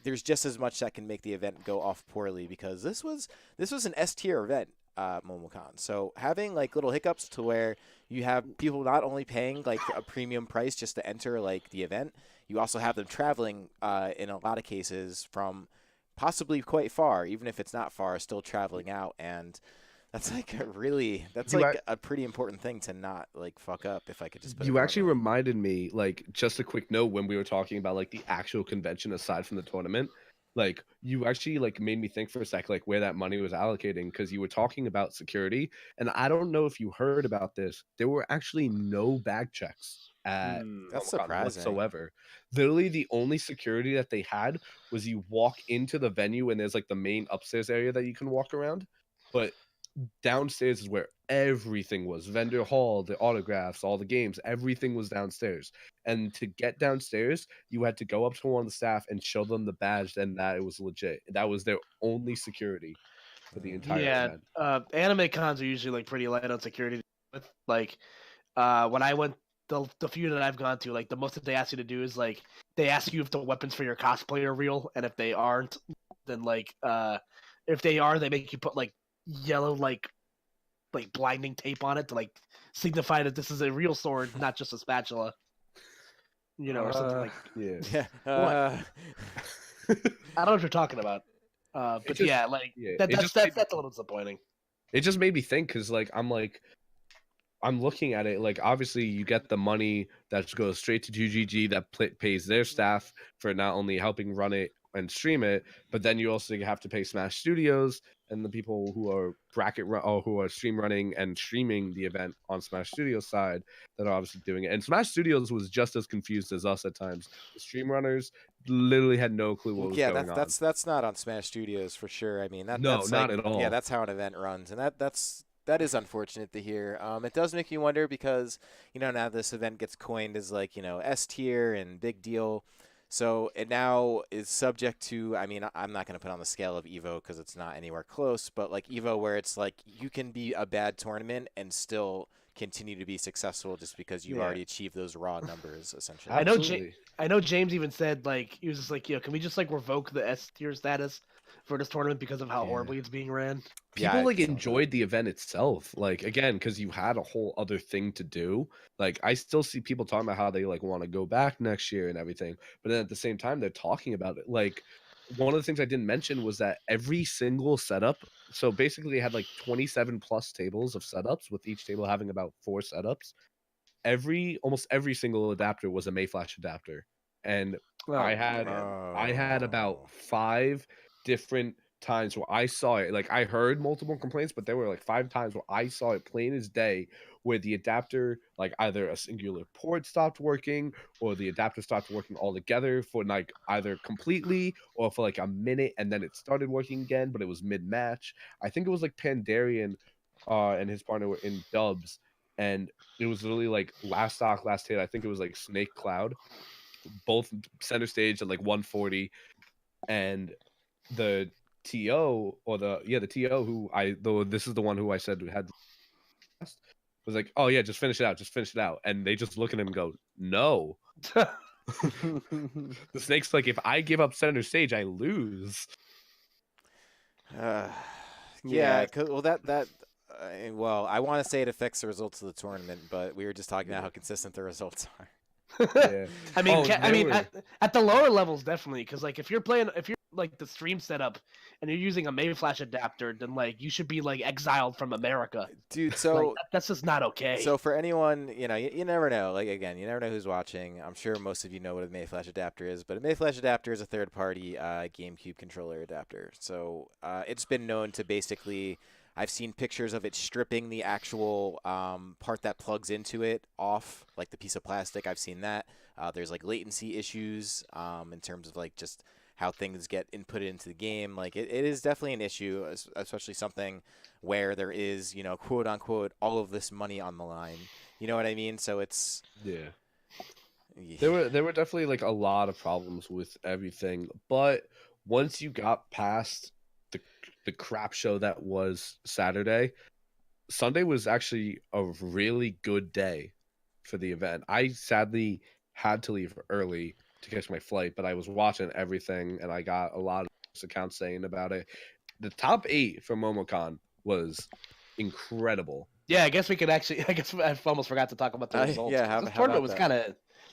there's just as much that can make the event go off poorly, because this was an S tier event. Momocon. So having like little hiccups to where you have people not only paying like a premium price just to enter like the event, you also have them traveling in a lot of cases from possibly quite far, even if it's not far, still traveling out, and that's like a pretty important thing to not like fuck up, if I could just put you it actually bluntly. reminded me, like, just a quick note when we were talking about like the actual convention aside from the tournament. Like, you actually like made me think for a sec, like where that money was allocating, because you were talking about security, and I don't know if you heard about this. There were actually no bag checks at That's MomoCon surprising. whatsoever. Literally, the only security that they had was you walk into the venue and there's like the main upstairs area that you can walk around, but downstairs is where everything was. Vendor hall, the autographs, all the games, everything was downstairs. And to get downstairs, you had to go up to one of the staff and show them the badge, and that it was legit. That was their only security for the entire Yeah, event. anime cons are usually like pretty light on security. With like, when I went the few that I've gone to, like the most that they ask you to do is like they ask you if the weapons for your cosplay are real, and if they aren't, then like if they are, they make you put like yellow like blinding tape on it to like signify that this is a real sword, not just a spatula. You know, or something like. Yeah. Yeah. I don't know what you're talking about. But just- yeah, like yeah, that's it just made- that's a little disappointing. It just made me think, because I'm looking at it like, obviously you get the money that goes straight to 2GG that pays their staff for not only helping run it and stream it. But then you also have to pay Smash Studios and the people who are who are stream running and streaming the event on Smash Studios side that are obviously doing it. And Smash Studios was just as confused as us at times. The stream runners literally had no clue what was Yeah, going on. that's not on Smash Studios for sure. I mean, No, that's not like, at all. Yeah, that's how an event runs, and that is unfortunate to hear. It does make you wonder because now this event gets coined as like S tier and big deal, so it now is subject to. I mean, I'm not going to put on the scale of Evo because it's not anywhere close, but like Evo, where it's like you can be a bad tournament and still continue to be successful just because you've already achieved those raw numbers essentially. I know James even said like he was just like, can we just like revoke the S tier status for this tournament because of how horribly it's being ran? People like enjoyed the event itself, like again, because you had a whole other thing to do. Like I still see people talking about how they like want to go back next year and everything, but then at the same time they're talking about it. Like one of the things I didn't mention was that every single setup, so basically they had like 27 plus tables of setups, with each table having about 4 setups. Almost every single adapter was a Mayflash adapter, and I had about 5 different times where I saw it. Like I heard multiple complaints, but there were like 5 times where I saw it plain as day, where the adapter, like either a singular port stopped working or the adapter stopped working altogether for like either completely or for like a minute, and then it started working again, but it was mid-match. I think it was like Pandarian and his partner were in dubs, and it was literally like last stock, last hit. I think it was like Snake Cloud, both center stage at like 140, and the TO or the TO this is the one who I said had was like, oh yeah, just finish it out, and they just look at him and go, no. The Snake's like, if I give up center stage, I lose. Yeah, well, I want to say it affects the results of the tournament, but we were just talking about how consistent the results are. Yeah. I mean, at the lower levels, definitely, because like if you're like the stream setup and you're using a Mayflash adapter, then like you should be like exiled from America, dude. So like, that's just not okay. So for anyone, you never know. Like again, you never know who's watching. I'm sure most of you know what a Mayflash adapter is, but a Mayflash adapter is a third-party GameCube controller adapter. So it's been known to basically. I've seen pictures of it stripping the actual part that plugs into it off, like the piece of plastic. I've seen that. There's like latency issues in terms of like just how things get inputted into the game. Like it is definitely an issue, especially something where there is, quote unquote, all of this money on the line. You know what I mean? So it's There were definitely like a lot of problems with everything, but once you got past the crap show that was Saturday, Sunday was actually a really good day for the event. I sadly had to leave early to catch my flight, but I was watching everything and I got a lot of accounts saying about it. The top 8 for Momocon was incredible. Yeah, I guess we could actually. I guess I almost forgot to talk about the results.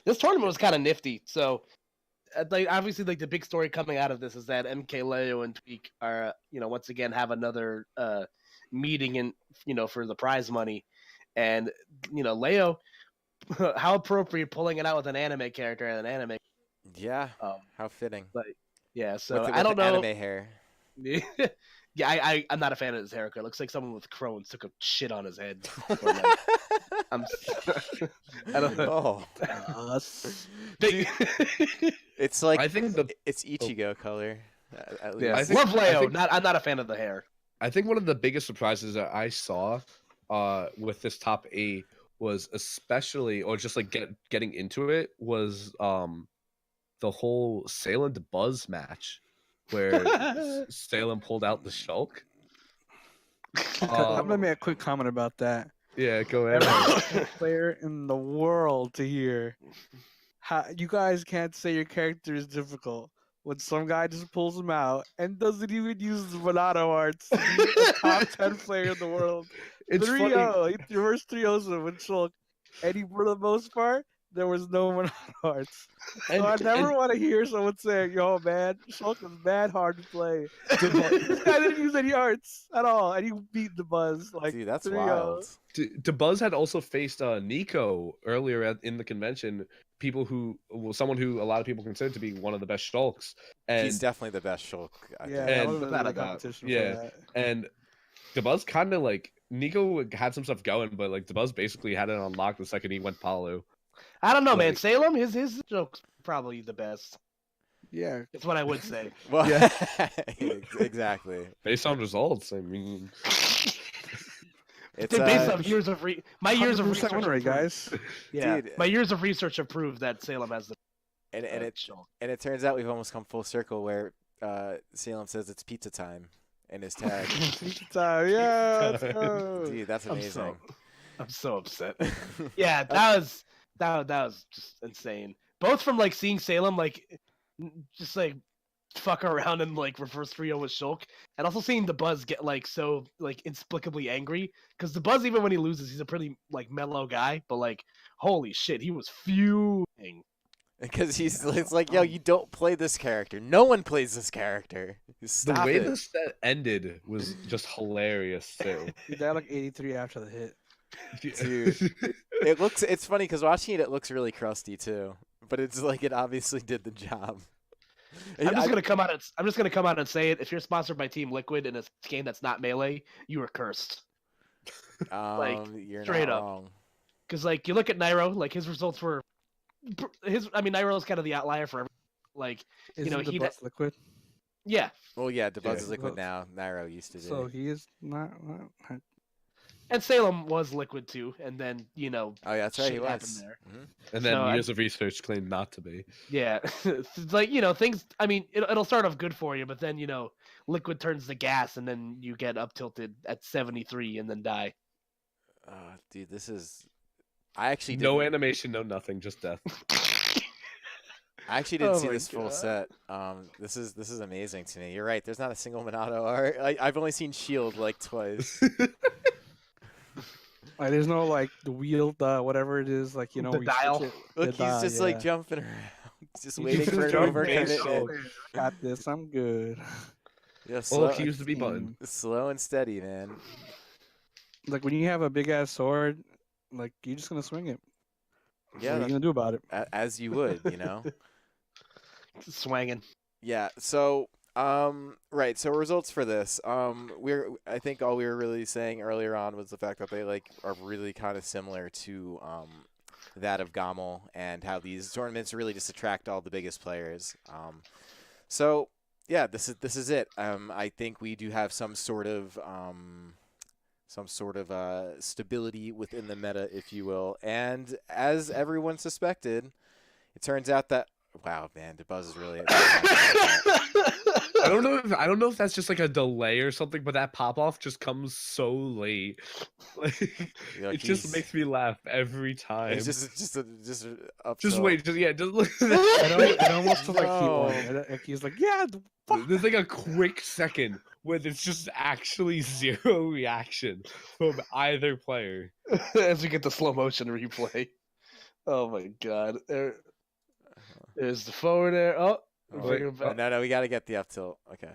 This tournament was kind of nifty. So, like obviously, like the big story coming out of this is that MK Leo and Tweak are, once again have another meeting in, for the prize money, and Leo, how appropriate pulling it out with an anime character and an anime. Yeah. How fitting. Like, yeah. So with I don't know. Anime hair. Yeah, I'm not a fan of his haircut. It looks like someone with Crohn's took a shit on his head. Like, I don't know. Oh. It's like I think it's Ichigo color. At least. Yeah, love Leo. I'm not a fan of the hair. I think one of the biggest surprises that I saw with this top 8 was especially, or just like getting into it, was the whole Salem to Buzz match where Salem pulled out the Shulk. I'm gonna make a quick comment about that. Yeah, go ahead. Every player in the world to hear. You guys can't say your character is difficult when some guy just pulls him out and doesn't even use the Monado arts. He's a top 10 player in the world. It's 3-0. He reversed 3-0 with Shulk. And for the most part, there was no Monado hearts. And, So I never and want to hear someone say, "Yo, man, Shulk is bad hard to play." DeBuzz, This guy didn't use any hearts at all, and he beat the Buzz like Dude, that's 3-0. wild. DeBuzz had also faced Nico earlier in the convention. Someone who a lot of people consider to be one of the best Shulks, and He's definitely the best Shulk. I Yeah, think. that And- would have been Without a a good doubt. competition Yeah. for that. and DeBuzz kind of like Nico had some stuff going, but like DeBuzz basically had it unlocked the second he went Palu. I don't know, man. Like- Salem, his joke's probably the best. Yeah, That's what I would say. Well, Yeah. exactly. Based on results, I mean, It's Based on years of my years of 100% research, win rate, have proved- guys. Yeah, Dude. my years of research have proved that Salem has the and Shulk. it turns out we've almost come full circle where Salem says it's pizza time in his tag. Pizza time, yeah, let's go. Dude, that's amazing. I'm so upset. Yeah, that was just insane. Both from like seeing Salem just like fuck around and like reverse 3-0 with Shulk, and also seeing the Buzz get like so like inexplicably angry, because the Buzz, even when he loses, he's a pretty like mellow guy, but like holy shit, he was fuming. Because it's like, yo, you don't play this character. No one plays this character. the Stop way it. the set ended was just hilarious too. He died like 83 after the hit. Dude. It's funny because watching it looks really crusty too. But it's like it obviously did the job. I'm just gonna come out and say it. If you're sponsored by Team Liquid in a game that's not Melee, you are cursed. You're straight not up. wrong. Because like you look at Nairo, like his results were Nairo's kind of the outlier for everyone. Like Isn't know, the he Buzz liquid? yeah, Well, yeah, DeBuzz Yeah. is liquid now. Nairo used to be. So he is not. and Salem was Liquid too, and then oh yeah, that's right. He shit happened was. there. Mhm. And then So years of research claimed not to be. Yeah, it's like things. I mean, it'll start off good for you, but then Liquid turns the gas, and then you get up tilted at 73 and then die. Dude, this is. I actually No didn't- animation, no nothing, just death. I actually didn't Oh see my this full God. set. This is amazing to me. You're right. There's not a single Monado art. I've only seen Shield like twice. Like, there's no like the wheel, whatever it is, like The where you dial. switch it, Look, the he's dial, just yeah. like jumping around, just He's waiting just for an jumping overcommitment. around. Got this. I'm good. Yeah, Oh, slow, look, he used the B button. slow and steady, man. Like when you have a big ass sword, like you're just gonna swing it. Yeah, what are you gonna do about it? as you would, Swanging. Yeah. So, right. So results for this. I think all we were really saying earlier on was the fact that they are really kind of similar to that of Gamel, and how these tournaments really just attract all the biggest players. So yeah, this is it. I think we do have some sort of stability within the meta, if you will. And as everyone suspected, it turns out that wow, man, the Buzz is really. I don't know if that's just like a delay or something, but that pop off just comes so late. Like, Like, it just he's- makes me laugh every time. It's just up. Just till- wait, just look at that. It almost feels like he No. won. Like, he's like, yeah, There's like a quick second where there's just actually zero reaction from either player. As we get the slow motion replay. Oh my god. There's the forward air. Oh, Oh, bring him oh, back. no, we gotta get the up tilt. Okay.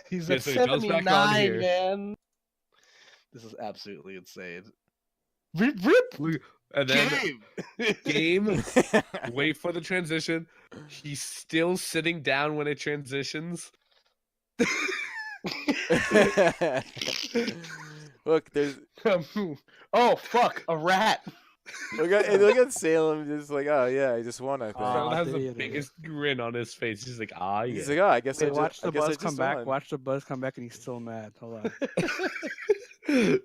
He's Yeah, at so he jumps back on 79, here. man. This is absolutely insane. Rip, rip. Look, and then Game. game, wait for the transition. He's still sitting down when it transitions. Look, there's Oh fuck, a rat. look at Salem, just like, oh yeah, I just won. I think. Oh, Has did the he? biggest grin on his face. He's like, ah, yeah. He's like, oh, I guess Wait, watch I the guess I Buzz just come back. won. Watch the Buzz come back, and he's still mad. Hold on.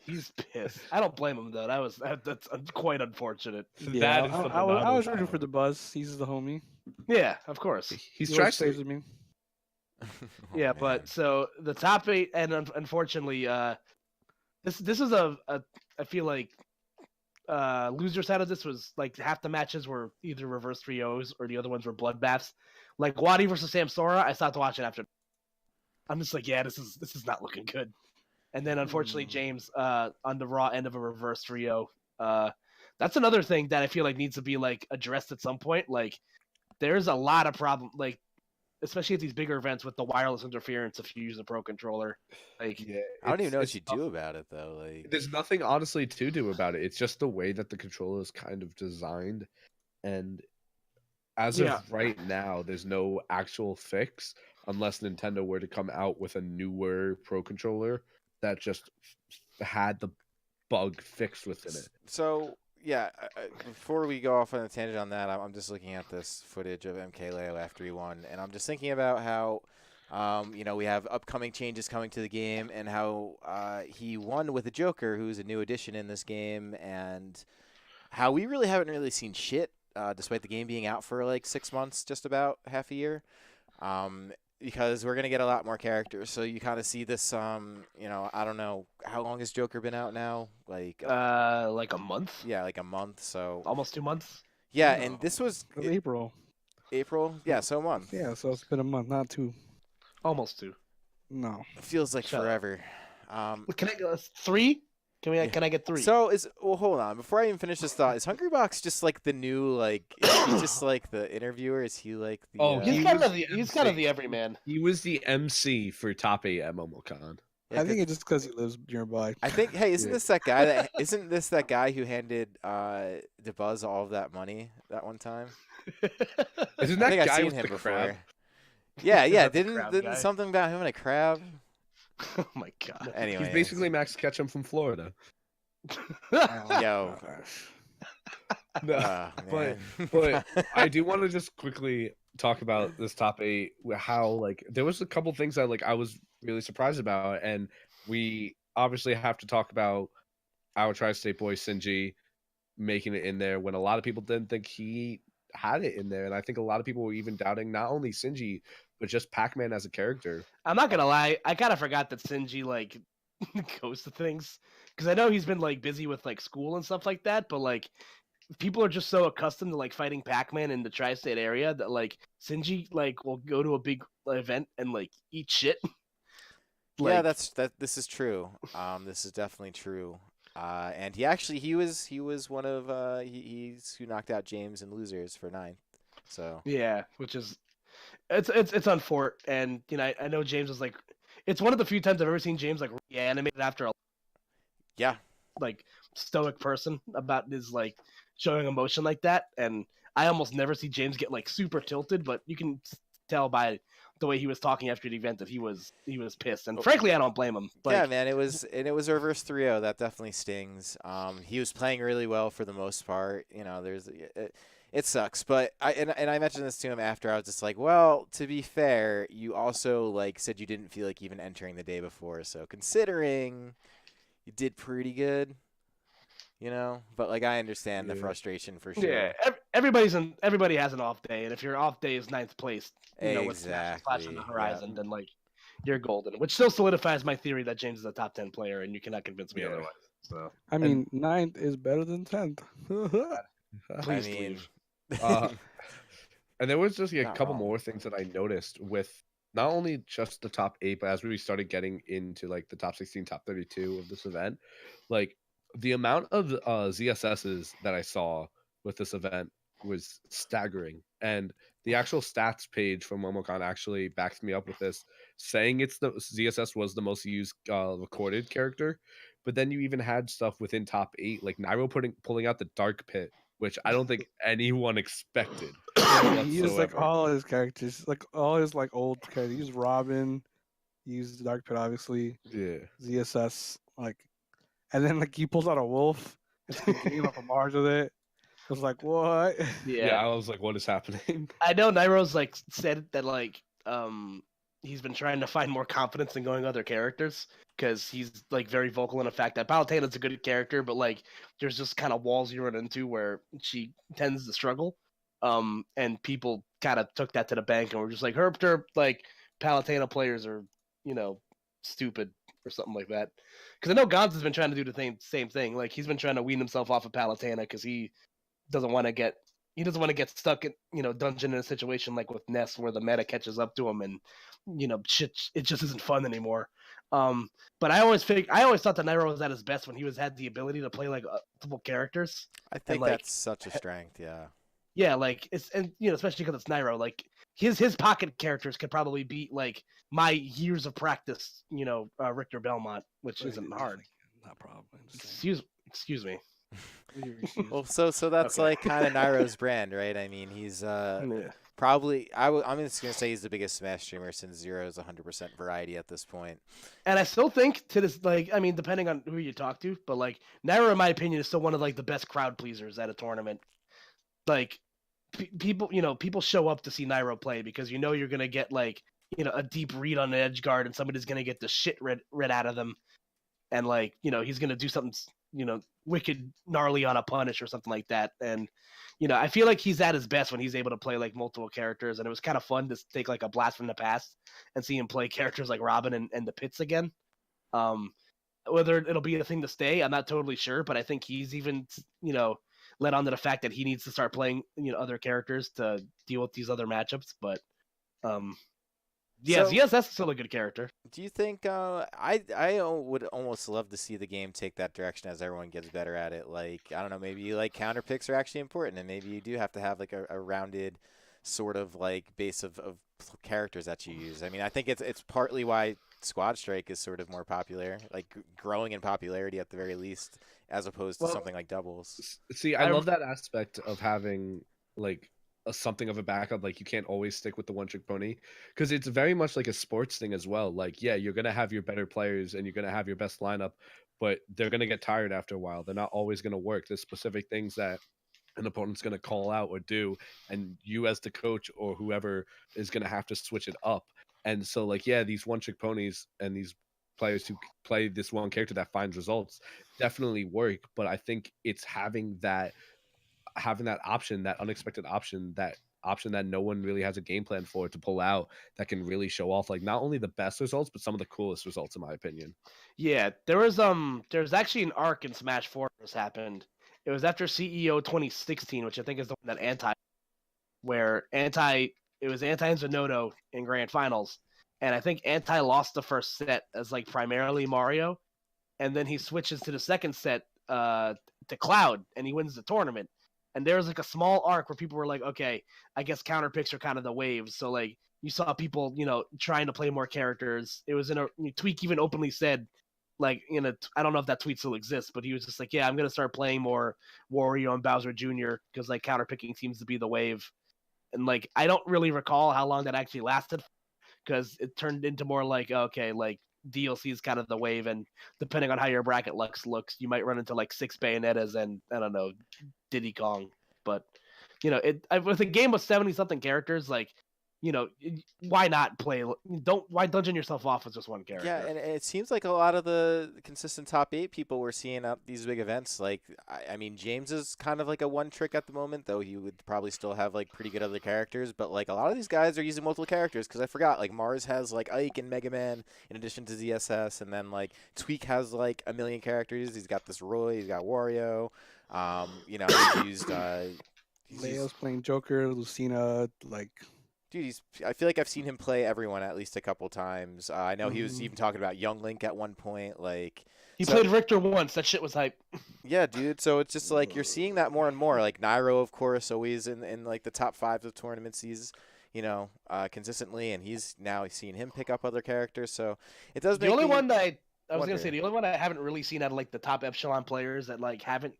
He's pissed. I don't blame him though. That's quite unfortunate. That is I, the I was Monado rooting for power. the Buzz. He's the homie. Yeah, of course. He's He trying always stays to. with me. Oh, Yeah, man. but so the top 8, and unfortunately, this is I feel like loser side of this was like half the matches were either reverse 3-0s or the other ones were bloodbaths. Like Wadi versus Samsora, I stopped watching after. I'm just like, yeah, this is not looking good. And then unfortunately, James on the raw end of a reverse 3-0 that's another thing that I feel like needs to be like addressed at some point. Like, there's a lot of problem, like especially at these bigger events with the wireless interference if you use a pro controller. Like, Yeah, I don't even know what it's you do about it though. Like, there's nothing honestly to do about it. It's just the way that the controller is kind of designed, and as Yeah. of right now, there's no actual fix unless Nintendo were to come out with a newer Pro controller that just had the bug fixed within it. so yeah. Before we go off on a tangent on that, I'm just looking at this footage of MKLeo after he won, and I'm just thinking about how. We have upcoming changes coming to the game, and how he won with a Joker, who's a new addition in this game, and how we really haven't really seen shit, despite the game being out for like 6 months, just about half a year. Because we're gonna get a lot more characters, so you kind of see this. I don't know how long has Joker been out now, like a month, yeah, like a month. So almost 2 months. yeah, and this was April. April, yeah, so a month. Yeah, so it's been a month, not 2. Almost 2. No. It feels like Shut up. forever. Can I go 3? Can Yeah. I get 3? So hold on, before I even finish this thought, is Hungrybox just like the new is he just like the interviewer? Is he like the Oh, he's he kind was of the the he's kind of MC. the everyman. He was the MC for Top 8 at Momocon. Yeah, I think it's just because he lives nearby. I think hey, isn't Yeah. this that guy that isn't this that guy who handed DeBuzz all of that money that one time? Isn't I that think I've guy seen with him the before. crab? Yeah, yeah. that the crab Didn't guy? something about him and a crab? Oh my god. Anyway, He's basically Max Ketchum from Florida. yo. No, Man. but I do want to just quickly talk about this top 8. How like there was a couple things that like I was really surprised about, and we obviously have to talk about our tri-state boy Sinji making it in there when a lot of people didn't think he had it in there, and I think a lot of people were even doubting not only Sinji but just Pac-Man as a character. I'm not gonna lie, I kind of forgot that Sinji like goes to things because I know he's been like busy with like school and stuff like that, but like people are just so accustomed to like fighting Pac-Man in the tri-state area that like Sinji like will go to a big event and like eat shit. Yeah, Like, this is true. This is definitely true. And he was one of he's who knocked out James and losers for 9th. So yeah, which is it's unfortunate, and I know James is like, it's one of the few times I've ever seen James like reanimated after a yeah, like stoic person about his like showing emotion like that, and I almost never see James get like super tilted, but you can tell by the way he was talking after the event that he was pissed, and frankly I don't blame him. Like, yeah, man. It was a reverse 3-0. That definitely stings. He was playing really well for the most part. It sucks, but I mentioned this to him after. I was just like, well, to be fair, you also like said you didn't feel like even entering the day before, so considering you did pretty good, But like I understand the frustration for sure. yeah, everybody has an off day, and if your off day is 9th place, with Smash Splash on the horizon, then like you're golden, which still solidifies my theory that James is a top 10 player, and you cannot convince me otherwise. So I mean, 9th is better than 10th. please I mean, leave. And there was just a Not couple wrong. more things that I noticed with not only just the top 8, but as we started getting into like the top 16, top 32 of this event, like the amount of ZSSs that I saw with this event was staggering. And the actual stats page from Momocon actually backs me up with this, saying it's the ZSS was the most used recorded character. But then you even had stuff within top 8, like Nairo pulling out the Dark Pit, which I don't think anyone expected. He used like whatsoever. all his characters, like all his like old characters. He used Robin, he used Dark Pit, obviously, Yeah. ZSS, like, and then like he pulls out a wolf and the game up a Mars with it. I was like, what? Yeah, I was like, what is happening? I know Nairo's like said that like he's been trying to find more confidence in going other characters because he's like very vocal in the fact that Palutena's a good character, but like there's just kind of walls you run into where she tends to struggle. And people kind of took that to the bank and were just like, herp, like Palutena players are, stupid or something like that. Because I know Gonz has been trying to do the same thing. Like he's been trying to wean himself off of Palutena because he doesn't want to get stuck in dungeon in a situation like with Ness where the meta catches up to him and shit, it just isn't fun anymore. But I always thought that Nairo was at his best when he had the ability to play like multiple characters. I think like, that's such a strength. Yeah. Yeah, like especially because it's Nairo. Like his pocket characters could probably beat like my years of practice. Richter Belmont, which isn't hard. Not probably. Excuse me. Well, so that's Okay. like kind of Nairo's brand, right? I mean, he's probably I'm just gonna say he's the biggest Smash streamer since Zero is 100% variety at this point. And I still think to this, depending on who you talk to, but like Nairo, in my opinion, is still one of like the best crowd pleasers at a tournament. Like people show up to see Nairo play because you're gonna get like a deep read on the edge guard and somebody's gonna get the shit read out of them, and like he's gonna do something wicked gnarly on a punish or something like that. And I feel like he's at his best when he's able to play like multiple characters, and it was kind of fun to take like a blast from the past and see him play characters like Robin and the Pits again. Whether it'll be a thing to stay, I'm not totally sure, but I think he's even led on to the fact that he needs to start playing other characters to deal with these other matchups. But yes, that's still a good character. Do you think I would almost love to see the game take that direction as everyone gets better at it? Like, I don't know, maybe like counter picks are actually important, and maybe you do have to have like a rounded sort of like base of characters that you use. I mean, I think it's partly why Squad Strike is sort of more popular, like growing in popularity at the very least, as opposed to something like doubles. See, I love that aspect of having like something of a backup. Like, you can't always stick with the one trick pony, because it's very much like a sports thing as well. Like, yeah, you're gonna have your better players and you're gonna have your best lineup, but they're gonna get tired after a while. They're not always gonna work. There's specific things that an opponent's going to call out or do, and you as the coach or whoever is going to have to switch it up. And so, like, yeah, these one trick ponies and these players who play this one character that finds results definitely work, but I think it's having that option, that unexpected option, that no one really has a game plan for to pull out, that can really show off like not only the best results but some of the coolest results, in my opinion. Yeah, there's actually an arc in Smash 4 that's happened. It was after CEO 2016, which I think is the one that it was Anti and Zenodo in grand finals, and I think Anti lost the first set as like primarily Mario, and then he switches to the second set to Cloud, and he wins the tournament. And there was like a small arc where people were like, okay, I guess counter picks are kind of the waves. So like you saw people, trying to play more characters. It was Tweak even openly said, like, I don't know if that tweet still exists, but he was just like, yeah, I'm going to start playing more Wario and Bowser Jr. because like counter picking seems to be the wave. And like, I don't really recall how long that actually lasted, because it turned into more like, okay, like DLC is kind of the wave, and depending on how your bracket looks, you might run into like 6 Bayonettas and I don't know, Diddy Kong. But with a game with 70 something characters, like, why not play? Why dungeon yourself off with just one character? Yeah, and it seems like a lot of the consistent top 8 people we're seeing at these big events. Like, I mean, James is kind of like a one trick at the moment, though he would probably still have like pretty good other characters. But like a lot of these guys are using multiple characters, because I forgot, like Mars has like Ike and Mega Man in addition to ZSS, and then like Tweak has like a million characters. He's got this Roy, he's got Wario. He's used. Leo's playing Joker, Lucina, like. Dude, I feel like I've seen him play everyone at least a couple times. I know he was even talking about Young Link at one point. Like, he played Richter once. That shit was hype. Yeah, dude. So it's just like you're seeing that more and more. Like Nairo, of course, always in like the top 5 of tournaments. He's consistently, and he's now seeing him pick up other characters. So it does. The only one that I was gonna say, the only one I haven't really seen out of like the top echelon players that like haven't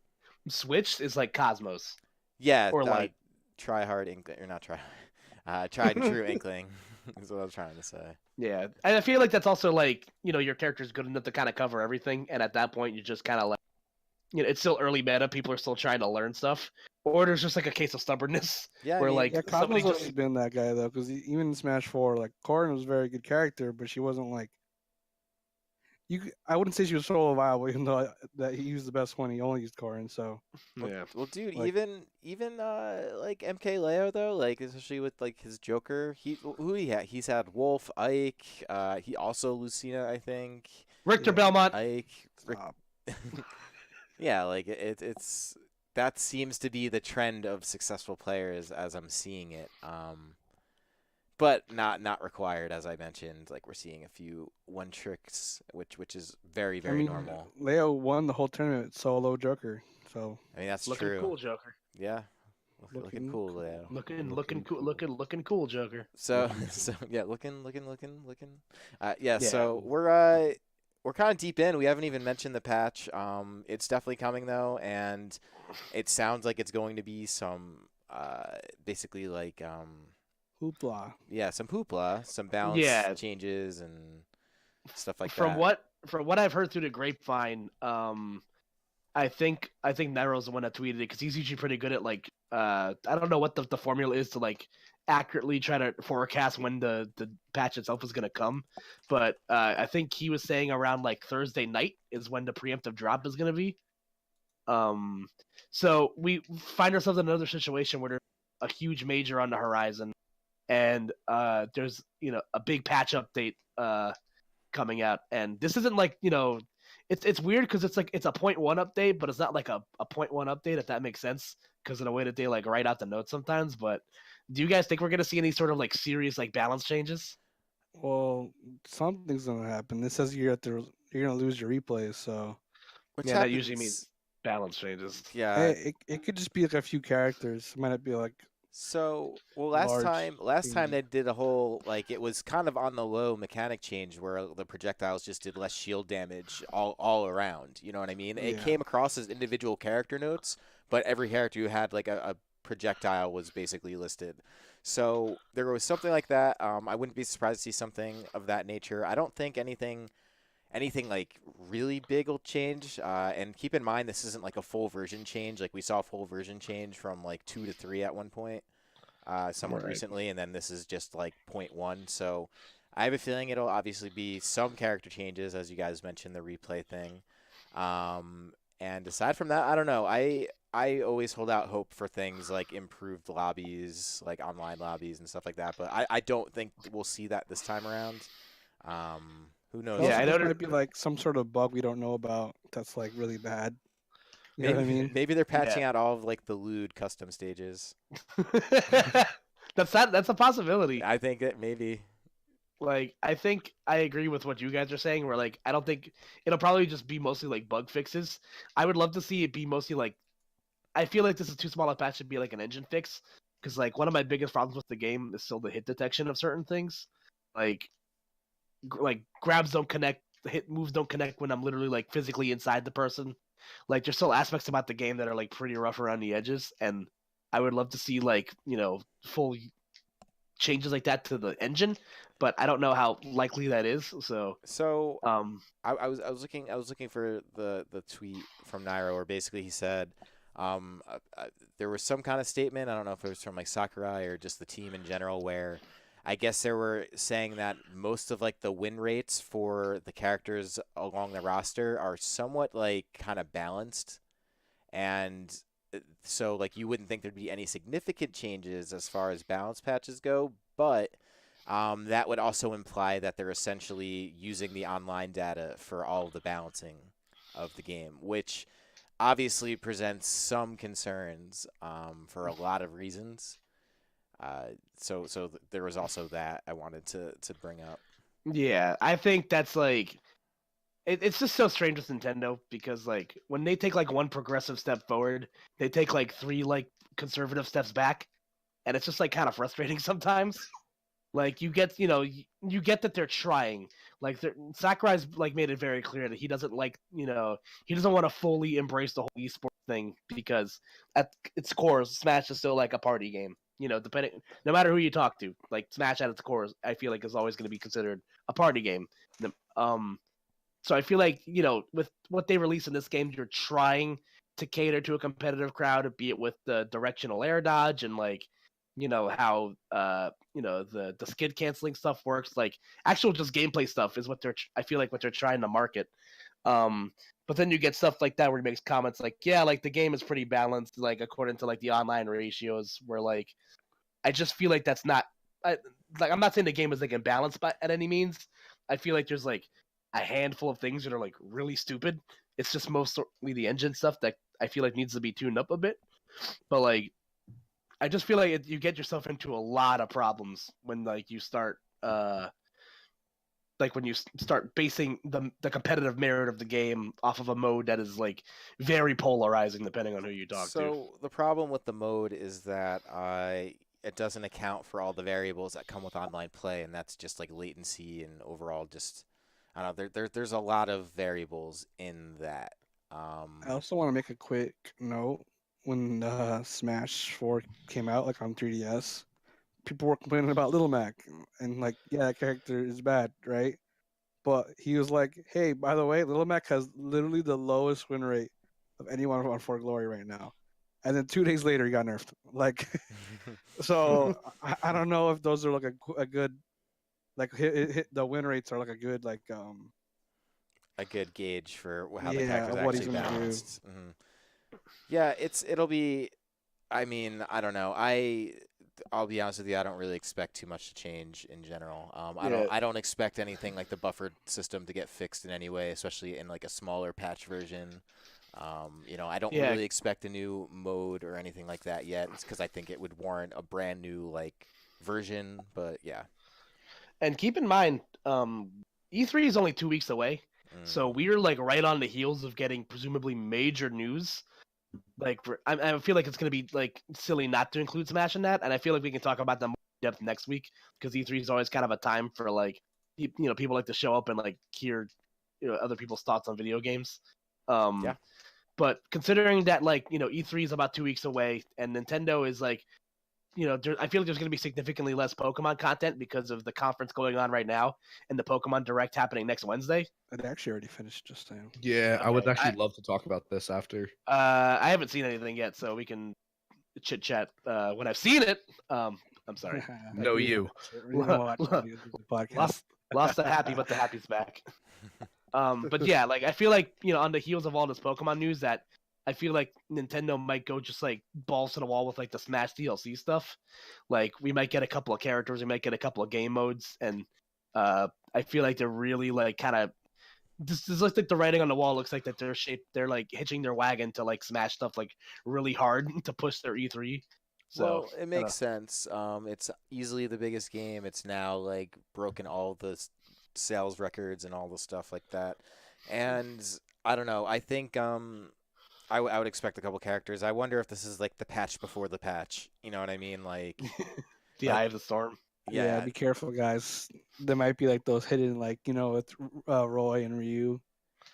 switched is like Cosmos. Yeah, or like Try Hard Inkling, or not Try. Tried and true Inkling is what I was trying to say. Yeah, and I feel like that's also like your character's good enough to kind of cover everything, and at that point you just kind of like it's still early meta. People are still trying to learn stuff, or there's just like a case of stubbornness. Yeah, where Cosmo's always been that guy though, because even in Smash 4, like Corrin was a very good character, but she wasn't like. I wouldn't say she was solo viable, even though that he used the best one. He only used Corrin, so. Yeah. Well, dude, like, even like MK Leo though, like especially with like his Joker, he's had Wolf, Ike, he also Lucina, I think. Richter Belmont. Ike. Yeah, like it's that seems to be the trend of successful players as I'm seeing it. but not required, as I mentioned. Like we're seeing a few one tricks, which is very I very mean, normal. Leo won the whole tournament solo Joker, so I mean that's Looking true. cool, Joker. Yeah, looking looking cool, cool. Leo. Looking cool, Joker. So Looking so cool. yeah, looking. Yeah, Yeah. so we're kind of deep in. We haven't even mentioned the patch. It's definitely coming though, and it sounds like it's going to be some basically like Hoopla. yeah, some hoopla, some balance Yeah. changes and stuff like From that. what I've heard through the grapevine, I think Nero's the one that tweeted it because he's usually pretty good at like I don't know what the formula is to like accurately try to forecast when the patch itself is gonna come, but I think he was saying around like Thursday night is when the preemptive drop is gonna be. Um, so we find ourselves in another situation where there's a huge major on the horizon, and there's a big patch update coming out, and this isn't like it's weird because it's like it's a point one update, but it's not like a point one update if that makes sense because of the way that they like write out the notes sometimes. But do you guys think we're gonna see any sort of like serious like balance changes? Well, something's gonna happen. It says you're gonna lose your replays, so Which Yeah, that usually means happens, balance changes. yeah. it could just be like a few characters. It might not be like So, well, large last time changes. they did a whole like it was kind of on the low mechanic change where the projectiles just did less shield damage all around. You know what I mean? It Yeah. came across as individual character notes, but every character you had like a projectile was basically listed. So there was something like that. I wouldn't be surprised to see something of that nature. I don't think anything like really big will change. And keep in mind, this isn't like a full version change. Like we saw a full version change from like 2 to 3 at one point, somewhat Right. recently, and then this is just like point 1. So I have a feeling it'll obviously be some character changes, as you guys mentioned, the replay thing. And aside from that, I don't know. I always hold out hope for things like improved lobbies, like online lobbies and stuff like that. But I don't think we'll see that this time around. Who knows? Yeah, Also, I this know. might be like some sort of bug we don't know about that's like really bad. You know what I Maybe mean? maybe they're patching Yeah. out all of like the lewd custom stages. That's a possibility. I think that maybe. Like, I think I agree with what you guys are saying. Where like, I don't think it'll probably just be mostly like bug fixes. I would love to see it be mostly like. I feel like this is too small a patch to be like an engine fix, because like one of my biggest problems with the game is still the hit detection of certain things. Like, like grabs don't connect, hit moves don't connect when I'm literally like physically inside the person. Like, there's still aspects about the game that are like pretty rough around the edges, and I would love to see like full changes like that to the engine, but I don't know how likely that is. So, So um, I was looking for the tweet from Nairo where basically he said there was some kind of statement. I don't know if it was from like Sakurai or just the team in general where I guess they were saying that most of like the win rates for the characters along the roster are somewhat like kind of balanced, and so like you wouldn't think there'd be any significant changes as far as balance patches go, but that would also imply that they're essentially using the online data for all of the balancing of the game, which obviously presents some concerns for a lot of reasons. There was also that I wanted to bring up. yeah, I think that's like it's just so strange with Nintendo because like when they take like one progressive step forward, they take like three like conservative steps back, and it's just like kind of frustrating sometimes. Like you get, you get that they're trying. Like Sakurai's like made it very clear that he doesn't like, he doesn't want to fully embrace the whole esports thing because at its core, Smash is still like a party game. Depending, no matter who you talk to, like Smash at its core, I feel like is always going to be considered a party game. Um, so I feel like, with what they release in this game, you're trying to cater to a competitive crowd, be it with the directional air dodge and like, how the skid canceling stuff works. Like actual just gameplay stuff is what I feel like what they're trying to market. Um, but then you get stuff like that where he makes comments like, yeah, like the game is pretty balanced, like according to like the online ratios, where like I just feel like that's not like I'm not saying the game is like imbalanced by at any means. I feel like there's like a handful of things that are like really stupid. It's just mostly the engine stuff that I feel like needs to be tuned up a bit. But like I just feel like you get yourself into a lot of problems when like you start like when you start basing the competitive merit of the game off of a mode that is like very polarizing depending on who you talk to. So the problem with the mode is that it doesn't account for all the variables that come with online play, and that's just like latency and overall just I don't know. There's a lot of variables in that. I also want to make a quick note. When Smash 4 came out, like on 3DS, people were complaining about Little Mac, and like, yeah, that character is bad, right? But he was like, hey, by the way, Little Mac has literally the lowest win rate of anyone on For Glory right now. And then 2 days later, he got nerfed. Like, so I don't know if those are like a good, like hit the win rates are like a good like a good gauge for how the yeah, character's what he's actually gonna do. balanced. Yeah, it'll be. I mean, I don't know. I'll be honest with you. I don't really expect too much to change in general. I don't expect anything like the buffered system to get fixed in any way, especially in like a smaller patch version. I don't really expect a new mode or anything like that yet. It's because I think it would warrant a brand new like version. But yeah. And keep in mind, E3 is only 2 weeks away, so we're like right on the heels of getting presumably major news. Like, I feel like it's going to be like silly not to include Smash in that, and I feel like we can talk about them in depth next week because E3 is always kind of a time for like, people like to show up and like hear, other people's thoughts on video games. Yeah. But considering that like E3 is about 2 weeks away, and Nintendo is like, I feel like there's going to be significantly less Pokemon content because of the conference going on right now and the Pokemon Direct happening next Wednesday. It actually already finished just saying. Yeah, I would actually love to talk about this after. I haven't seen anything yet, so we can chit chat when I've seen it. I'm sorry. No, you. Lost the happy, but the happy's back. But yeah, like I feel like on the heels of all this Pokemon news, that I feel like Nintendo might go just like balls to the wall with like the Smash DLC stuff. Like we might get a couple of characters, we might get a couple of game modes, and I feel like they're really like kind of. This looks like the writing on the wall looks like that they're like hitching their wagon to like Smash stuff like really hard to push their E3. So well, it makes sense. It's easily the biggest game. It's now like broken all the sales records and all the stuff like that. And I don't know. I think I would expect a couple characters. I wonder if this is like the patch before the patch. You know what I mean? Like the Eye of the Storm. Yeah, be careful, guys. There might be like those hidden, like with Roy and Ryu.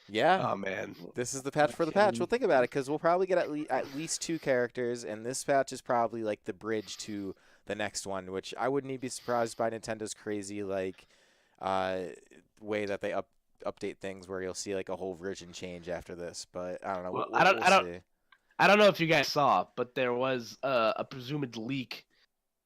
Yeah. Oh man, this is the patch for the patch. Well, think about it, because we'll probably get at least 2 characters, and this patch is probably like the bridge to the next one, which I wouldn't even be surprised by Nintendo's crazy like way that they update things, where you'll see like a whole version change after this. But I don't know. Well, I don't know if you guys saw, but there was a presumed leak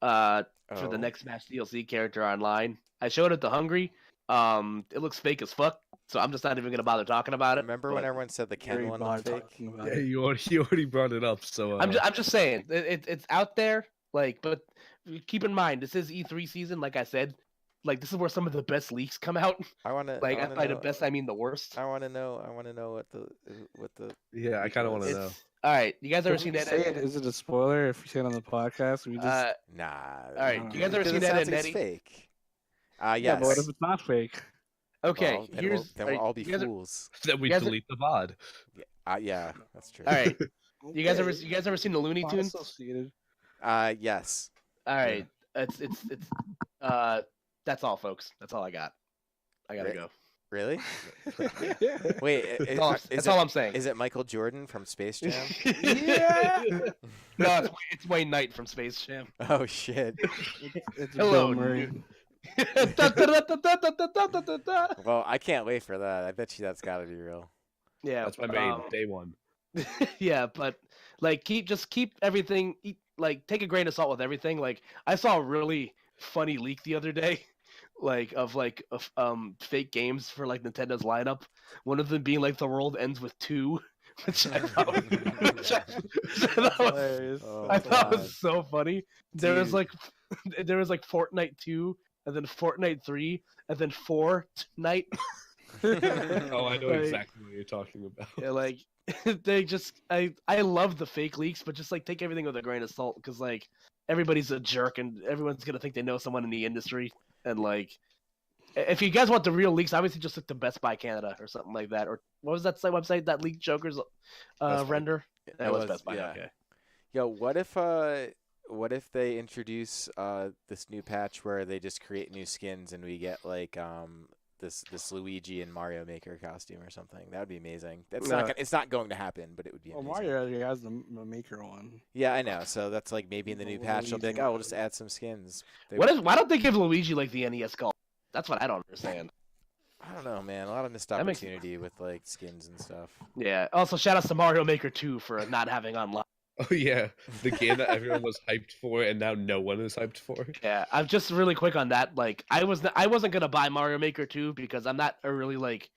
for the next Smash DLC character online. I showed it to Hungry. It looks fake as fuck, so I'm just not even gonna bother talking about it. Remember when everyone said the Ken one looked fake? Yeah, you already brought it up. So I'm just saying it's out there. Like, but keep in mind this is E3 season. Like I said, like this is where some of the best leaks come out. By the best I mean the worst. I want to know what the. Yeah, I kind of want to know. All right, you guys ever seen that? Is it a spoiler if you say it on the podcast? We just nah. All right, you guys ever seen that? It sounds fake. Yes. Yeah, but what if it's not fake? Okay, well, then we'll all be fools. Then we delete the VOD. Yeah, that's true. All right, you guys ever seen the Looney Tunes? Yes. All right, it's that's all, folks. That's all I got. I gotta go. Really? Wait, that's all I'm saying. Is it Michael Jordan from Space Jam? Yeah. No, it's Wayne Knight from Space Jam. Oh shit. It's Hello, Bill Murray. Well, I can't wait for that. I bet you that's got to be real. Yeah, that's my main day one. Yeah, but like keep everything. Like take a grain of salt with everything. Like I saw a really funny leak the other day. Of fake games for like Nintendo's lineup. One of them being like the world ends with 2, which I thought was so funny. There was like Fortnite 2, and then Fortnite 3, and then Fortnite. Oh, I know exactly what you're talking about. Yeah, like they just I love the fake leaks, but just like take everything with a grain of salt, because like everybody's a jerk and everyone's gonna think they know someone in the industry. And like, if you guys want the real leaks, obviously just look to Best Buy Canada or something like that. Or what was that website that leaked Joker's Best Buy. render? That It was Best Buy. yeah. Okay. Yo, what if they introduce this new patch where they just create new skins and we get like this Luigi and Mario Maker costume or something? That would be amazing. It's not going to happen, but it would be Well, amazing. Mario already has the Maker one. Yeah, I know. So that's like maybe in the new patch they'll be like, Luigi oh, we'll just add some skins. Why don't they give Luigi like the NES color? That's what I don't understand. I don't know, man. A lot of missed That makes- opportunity with like skins and stuff. Yeah. Also, shout out to Mario Maker 2 for not having online. Oh yeah, the game that everyone was hyped for, and now no one is hyped for. Yeah, I'm just really quick on that. Like, I wasn't gonna buy Mario Maker 2 because I'm not a really like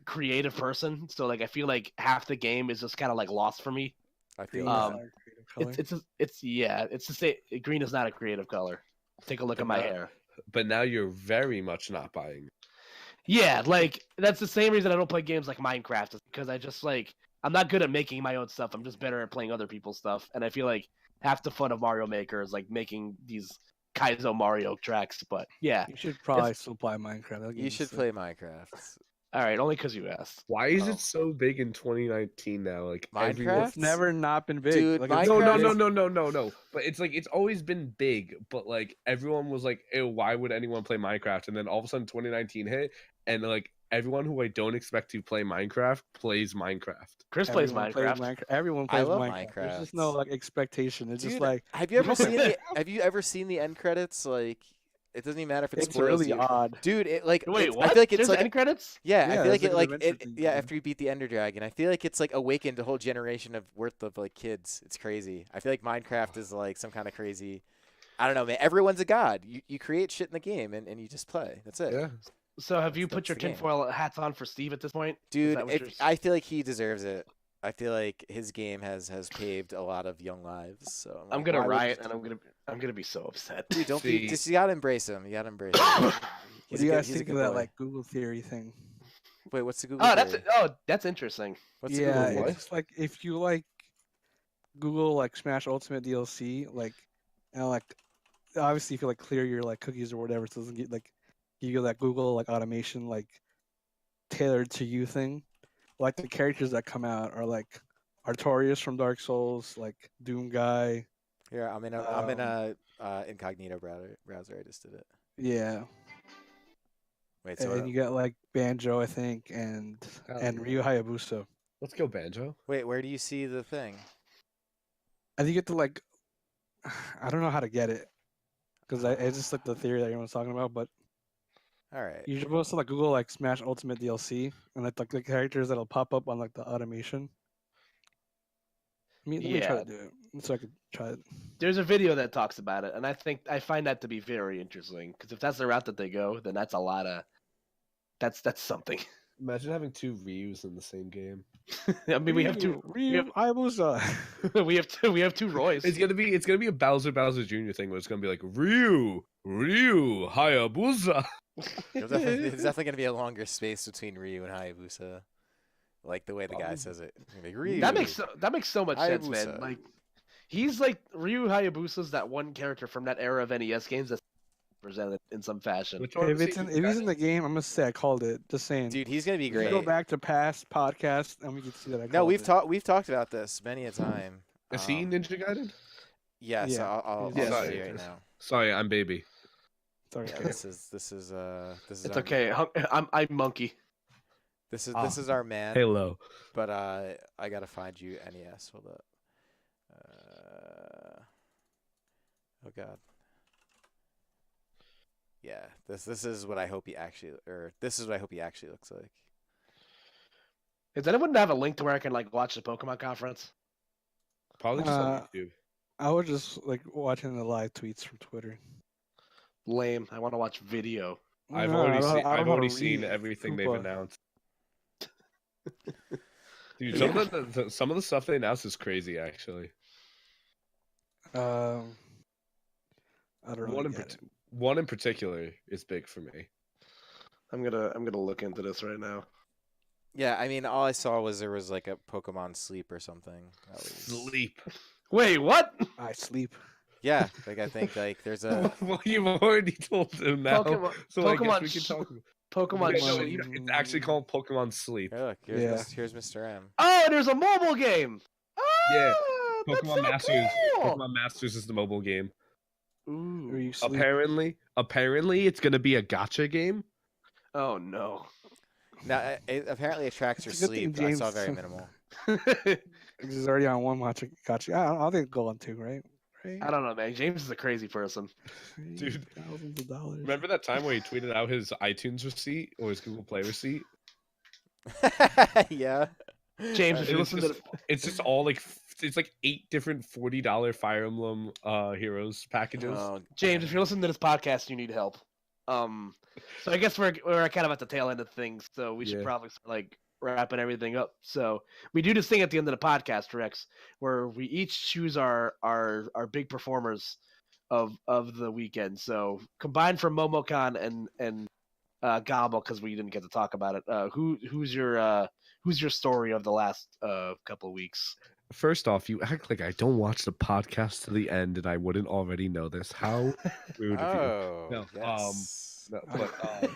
creative person. So like, I feel like half the game is just kind of like lost for me. I feel Green like is not a creative color. It's the same. Green is not a creative color. Take a look at my hair. But now you're very much not buying. Yeah, like that's the same reason I don't play games like Minecraft is because I just like I'm not good at making my own stuff. I'm just better at playing other people's stuff, and I feel like half the fun of Mario Maker is like making these Kaizo Mario tracks. But yeah, You should probably still play Minecraft. That you game's should sick. play Minecraft. all right, only because you asked. Why is Oh. it so big in 2019 now? Like Minecraft? everyone. It's never not been big. Dude, like, Minecraft it's- No. But it's like it's always been big, but like everyone was like, "Ew, why would anyone play Minecraft?" And then all of a sudden 2019 hit, and like everyone who I don't expect to play Minecraft plays Minecraft. Chris plays everyone Minecraft. Everyone I plays love Minecraft. There's just Minecraft. no like expectation. It's just Dude, like have you ever seen the end credits? Like, it doesn't even matter if it it's spoils really you. odd. Dude, it like Wait, it's, what? I feel like it's There's like end credits? yeah, I Yeah, feel like there's it like like an it, adventure thing, yeah yeah. after you beat the Ender Dragon. I feel like it's like awakened a whole generation of worth of like kids. It's crazy. I feel like Minecraft is like some kind of crazy. I don't know, man. Everyone's a god. You create shit in the game and you just play. That's it. Yeah. So have you That's put your the game. tinfoil hats on for Steve at this point? Is Dude, that what you're- I feel like he deserves it. I feel like his game has paved a lot of young lives. So I'm like, gonna why would riot you- and I'm gonna be so upset. Dude, don't be. See- Just you gotta embrace him. You gotta embrace him. What He's do you a good- guys he's a think of good that boy. like Google theory thing? Wait, what's the Google? That's interesting. What's the Yeah, Google? it's just like if you like Google like Smash Ultimate DLC, like and like obviously if you like clear your like cookies or whatever, it doesn't get like give you that Google like automation like tailored to you thing. Like the characters that come out are like Artorias from Dark Souls, like Doom Guy. Here, I'm in a incognito browser. I just did it. Yeah, Wait, so and you got like Banjo, I think, and Oh, Ryu Hayabusa. Let's go, Banjo. wait, where do you see the thing? I think you get to like, I don't know how to get it, because it's just like the theory that everyone's talking about. But All right. you're supposed to like Google like Smash Ultimate DLC, and like the characters that'll pop up on like the automation. Let me try Yeah. to do it so I could try it. There's a video that talks about it, and I find that to be very interesting because if that's the route that they go, then that's a lot of that's something. Imagine having two Ryus in the same game. I mean, we have two Ryu Hayabusa. we have two Roys. It's gonna be a Bowser Jr. thing where it's gonna be like Ryu Hayabusa. There's definitely gonna be a longer space between Ryu and Hayabusa, like the way the guy says it. It's gonna be Ryu. That makes so much sense, man. Hayabusa. Like he's like Ryu Hayabusa's that one character from that era of NES games that's presented in some fashion. Which one If was it's he? if he's in the game, I'm gonna say I called it. Just saying. Dude, he's gonna be You can great. go back to past podcasts and we can see that I No, called we've it. talked about this many a time. Is he Ninja Gaiden? Yes, Yeah, I'll he's- show Yeah. you right now. Sorry, I'm baby. Sorry, Yeah, okay. this is It's our, okay. I'm monkey. This Ah. is our man. Halo. But I gotta find you NES. Hold up. Oh god. Yeah, this is what I hope he actually looks like. Does anyone have a link to where I can like watch the Pokemon conference? Probably just on Uh, YouTube. I was just like watching the live tweets from Twitter. Lame. I want to watch video. I've No, I already don't- seen. I don't I've know how already to seen read everything they've Koopa. announced. Dude, some of the stuff they announced is crazy. Actually, I don't one know. in one in particular is big for me. I'm gonna look into this right now. Yeah, I mean, all I saw was there was like a Pokemon Sleep or something. That was... Sleep. Wait, what? I sleep. Yeah, like I think like there's a Well, you've already told him now, so I guess Pokemon, we can talk. Pokemon Yeah, no, Sleep. it's actually called Pokemon Sleep. here, look, Yeah. here's Mr. M. Oh, there's a mobile game. Yeah, Oh, that's Pokemon so Masters. cool. Pokemon Masters is the mobile game. Or Ooh. you sleep. Apparently, it's gonna be a gotcha game. Oh no. Now apparently it tracks your It's a good thing sleep. I saw James- very minimal. He's already on one watch. Got you. I think it'll go on two, right? Right. I don't know, man. James is a crazy person. Dude, Thousands of dollars. Remember that time where he tweeted out his iTunes receipt or his Google Play receipt? Yeah. James, if And you listen to the, it's just all like it's like 8 different $40 Fire Emblem Heroes packages. Oh, James, if you're listening to this podcast, you need help. So I guess we're kind of at the tail end of things, so we should Yeah. probably start, like wrapping everything up. So we do this thing at the end of the podcast, Rex, where we each choose our big performers of the weekend. So combined for MomoCon and Gobble, because we didn't get to talk about it. Who's your story of the last couple of weeks? First off, you act like I don't watch the podcast to the end and I wouldn't already know this. How rude of you. oh, No, yes. No, but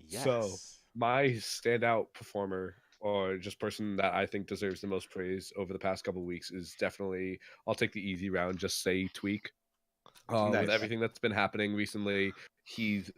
Yes. so my standout performer or just person that I think deserves the most praise over the past couple of weeks is definitely, I'll take the easy round, just say Tweak. Nice. With everything that's been happening recently, he's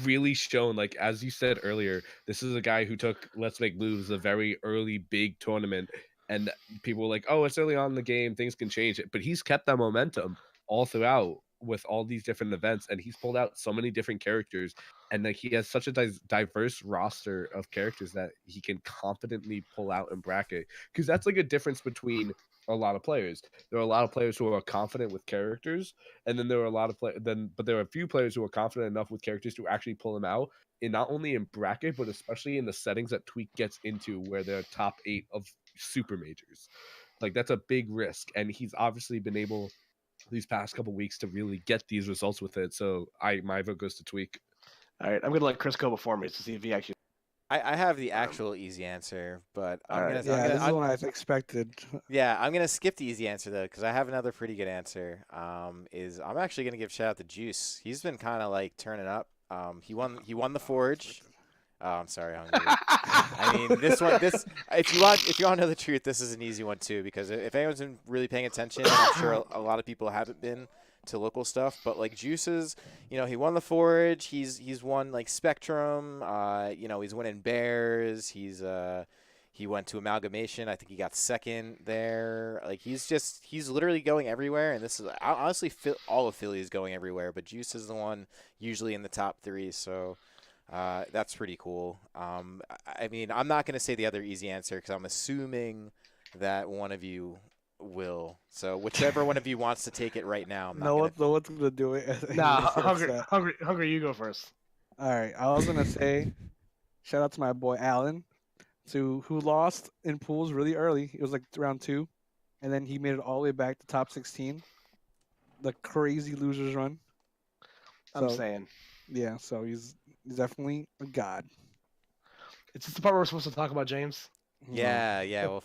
really shown, like as you said earlier, this is a guy who took Let's Make Moves, a very early big tournament, and people were like, oh, it's early on in the game, things can change it, but he's kept that momentum all throughout with all these different events, and he's pulled out so many different characters, and like he has such a diverse roster of characters that he can confidently pull out and bracket, because that's like a difference between a lot of players. There are a lot of players who are confident with characters, and then there are a lot of but there are a few players who are confident enough with characters to actually pull them out, in not only in bracket but especially in the settings that Tweak gets into, where they're top 8 of super majors. Like that's a big risk, and he's obviously been able these past couple weeks to really get these results with it. So my vote goes to Tweak. All right, I'm gonna let Chris go before me to see if he actually. I have the actual easy answer, but I'm Alright. gonna, Yeah, this is I'm, one I expected. yeah, I'm gonna skip the easy answer though, because I have another pretty good answer. Is I'm actually gonna give shout out to Juice. He's been kind of like turning up. He won the Forge. Oh, I'm sorry, Hungry. I mean, this if you want to know the truth, this is an easy one too, because if anyone's been really paying attention, and I'm sure a lot of people haven't been to local stuff, but like Juice's, he won the Forge. He's won like Spectrum. He's winning Bears. He went to Amalgamation. I think he got second there. Like he's literally going everywhere, and this is honestly all of Philly is going everywhere, but Juice is the one usually in the top 3. So. That's pretty cool. I mean, I'm not going to say the other easy answer because I'm assuming that one of you will. So whichever one of you wants to take it right now, I'm not No gonna... one's gonna do it. Nah, He gets hungry. You go first. All right, I was gonna say, shout out to my boy Allen, who lost in pools really early. It was like round 2, and then he made it all the way back to top 16. The crazy losers run. I'm So, saying. Yeah, so he's definitely a god. It's just the part where we're supposed to talk about James. Yeah. Well,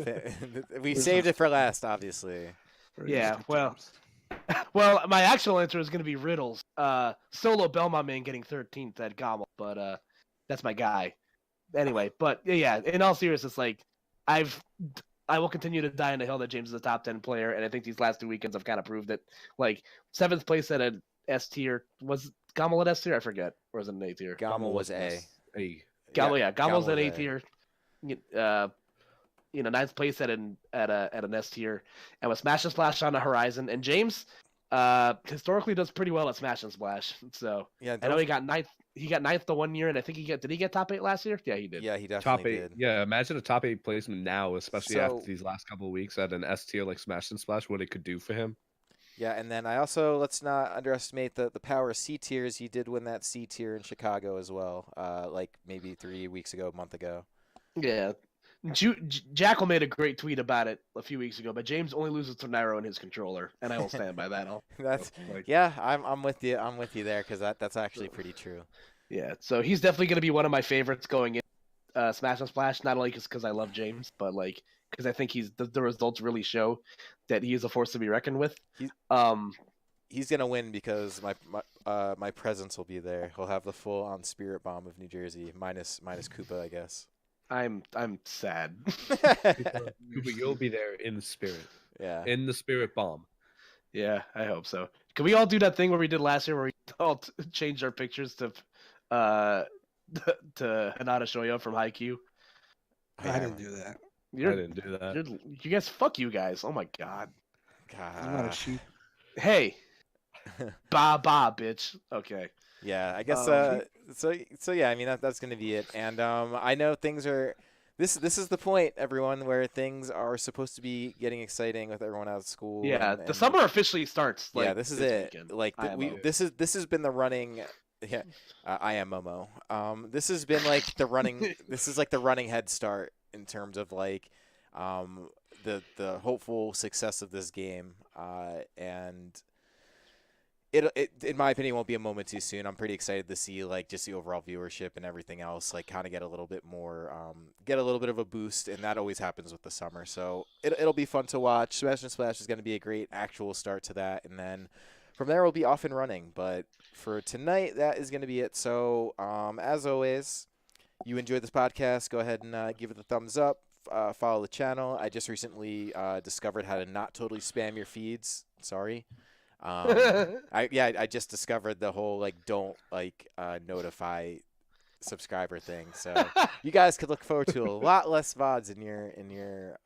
we There's saved no- it for last, obviously. Yeah, well. Well, my actual answer is going to be Riddles. Solo Belmont man getting 13th at Gommel, but that's my guy. Anyway, but yeah, in all seriousness, like I will continue to die on the hill that James is a top 10 player, and I think these last 2 weekends have kind of proved it. Like 7th place at an S tier. Was Gommel at S tier? I forget. Or was it an A tier? Gommel was A. Gommel, yeah, Gommel's at Gommel A was tier. 9th place at an S tier, and with Smash and Splash on the horizon. And James, historically does pretty well at Smash and Splash. So Yeah, I know he got 9th. He got 9th the one year, and I think did he get top 8 last year? Yeah, he did. Yeah, he Top definitely 8. did. Yeah, imagine a top 8 placement now, especially So- after these last couple of weeks at an S tier like Smash and Splash, what it could do for him. Yeah, and then I also, let's not underestimate the power of C tiers. He did win that C tier in Chicago as well, like maybe 3 weeks ago, a month ago. Yeah. Jackal made a great tweet about it a few weeks ago, but James only loses to Nairo and his controller, and I will stand by that. That's Like, yeah, I'm with you. I'm with you there because that's actually pretty true. Yeah, so he's definitely going to be one of my favorites going in Smash and Splash, not only just because I love James, but like because I think the results really show that he is a force to be reckoned with. He- he's gonna win because my presence will be there. He'll have the full on Spirit Bomb of New Jersey, minus Koopa, I guess. I'm sad. Cooper, you'll be there in the spirit, Yeah. in the spirit bomb. Yeah, I hope so. Can we all do that thing where we did last year, where we all changed our pictures to Hinata Shoyo from Haikyuu? I didn't do that. I didn't do that. You guys, fuck you guys. Oh my god. I'm not a sheep. Hey, ba ba, bitch. Okay. Yeah, I guess. Um, So yeah, I mean that's gonna be it. And I know things are. This is the point, everyone, where things are supposed to be getting exciting with everyone out of school. Yeah, and the summer officially starts. Like, yeah, this is it. weekend. Like IMO. this has been the running. Yeah, I am Momo. This has been like the running. This is like the running head start in terms of like, the hopeful success of this game. And it in my opinion won't be a moment too soon. I'm pretty excited to see like just the overall viewership and everything else like kind of get a little bit more get a little bit of a boost, and that always happens with the summer. So it'll be fun to watch. Smash and Splash is going to be a great actual start to that, and then from there we'll be off and running. But for tonight, that is going to be it. So as always, you enjoyed this podcast, go ahead and give it a thumbs up. Follow the channel. I just recently discovered how to not totally spam your feeds. Sorry. I just discovered the whole like don't like notify subscriber thing. So you guys could look forward to a lot less VODs in your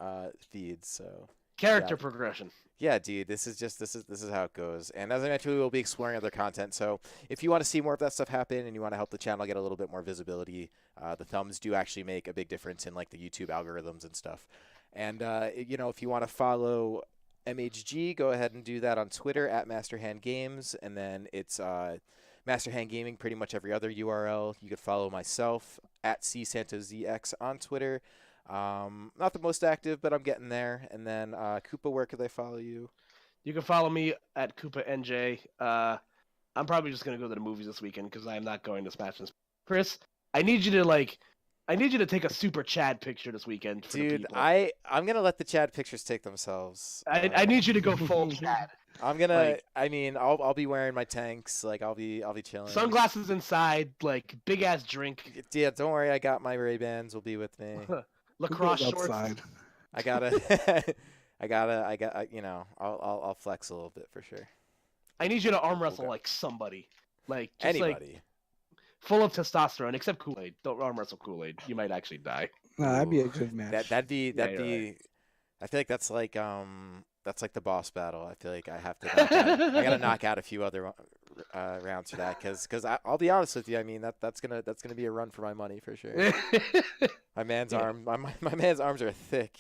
feeds. So Character progression. yeah, dude, this is how it goes. And as I mentioned, we will be exploring other content. So if you want to see more of that stuff happen and you want to help the channel get a little bit more visibility, the thumbs do actually make a big difference in like the YouTube algorithms and stuff. And if you want to follow MHG, go ahead and do that on Twitter at Masterhand Games, and then it's Masterhand Gaming pretty much every other URL. You could follow myself at CSantosZX on Twitter. Not the most active, but I'm getting there. And then Koopa, where could they follow you? You can follow me at Koopa NJ. I'm probably just gonna go to the movies this weekend because I am not going to Smash and Splash. Chris, I need you to take a super Chad picture this weekend for the Dude, people. I'm gonna let the Chad pictures take themselves. I need you to go full Chad. I'm gonna. like- I mean, I'll be wearing my tanks. Like I'll be chilling. Sunglasses inside, like big ass drink, Yeah, don't worry. I got my Ray-Bans. Will be with me. lacrosse Who goes shorts. outside? I gotta. I'll flex a little bit for sure. I need you to arm wrestle Okay. like somebody, like just like Anybody. full of testosterone, except Kool-Aid. Don't arm wrestle Kool-Aid. You might actually die. Nah, that'd be a good match. That'd be. Yeah, you're right. I feel like that's like the boss battle. I feel like I have to. I gotta knock out a few other rounds for that because I'll be honest with you. I mean that's gonna be a run for my money for sure. My man's my man's arms are thick.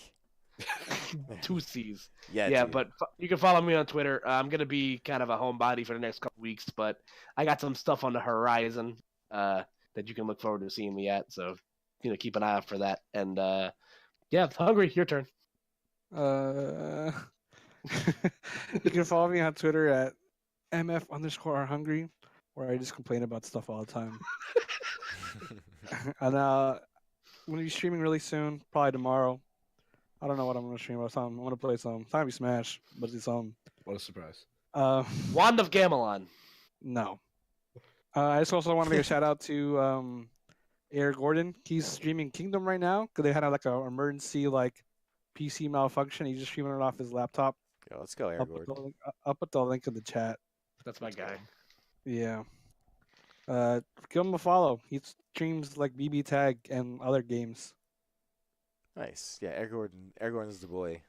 2 C's. Yeah. Yeah, dude. but you can follow me on Twitter. I'm gonna be kind of a homebody for the next couple weeks, but I got some stuff on the horizon that you can look forward to seeing me at. So keep an eye out for that. And yeah, Hungry, your turn. You can follow me on Twitter at mf_hungry, where I just complain about stuff all the time. And I'm gonna be streaming really soon, probably tomorrow. I don't know what I'm gonna stream about. I'm gonna play some. It's not gonna be Smash, but it's What a surprise. Wand of Gamelon. No. I just also want to make a shout out to Air Gordon. He's streaming Kingdom right now because they had like an emergency like PC malfunction. He's just streaming it off his laptop. Yo, let's go, Air Gordon. I'll put the link in the chat. That's my guy. Yeah. Give him a follow. He streams like BB Tag and other games. Nice. Yeah, Air Gordon is the boy.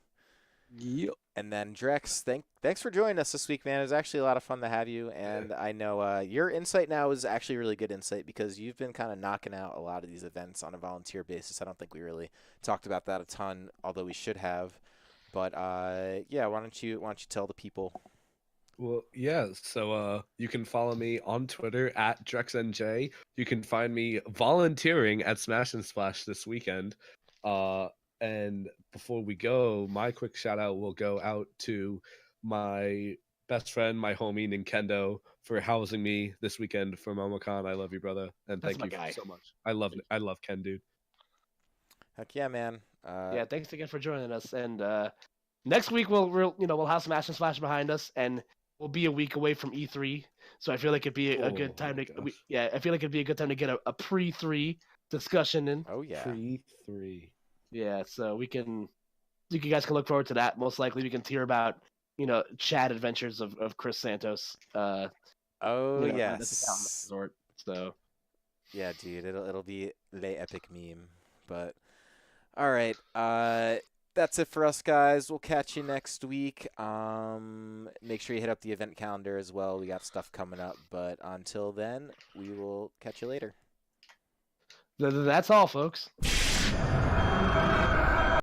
Yep. And then Drex, thanks for joining us this week, man. It was actually a lot of fun to have you. And I know your insight now is actually really good insight because you've been kind of knocking out a lot of these events on a volunteer basis. I don't think we really talked about that a ton, although we should have. But yeah, why don't you tell the people? Well, yeah. So you can follow me on Twitter at DrexNJ. You can find me volunteering at Smash and Splash this weekend. And before we go, my quick shout out will go out to my best friend, my homie Nintendo, for housing me this weekend for MomoCon. I love you, brother, and That's thank my you guy. so much. I love Ken, dude. Heck yeah, man. Yeah, thanks again for joining us. And next week we'll have Smash and Splash behind us, and we'll be a week away from E3, so I feel like it'd be a good time my to. gosh. I feel like it'd be a good time to get a pre-3 discussion in. Oh yeah. Pre-3. Yeah, so you guys can look forward to that. Most likely, we can hear about Chad adventures of Chris Santos. Oh At the Talent yes. Resort. So Yeah, dude, it'll be the epic meme. But all right, that's it for us, guys. We'll catch you next week. Make sure you hit up the event calendar as well. We got stuff coming up. But until then, we will catch you later. that's all, folks.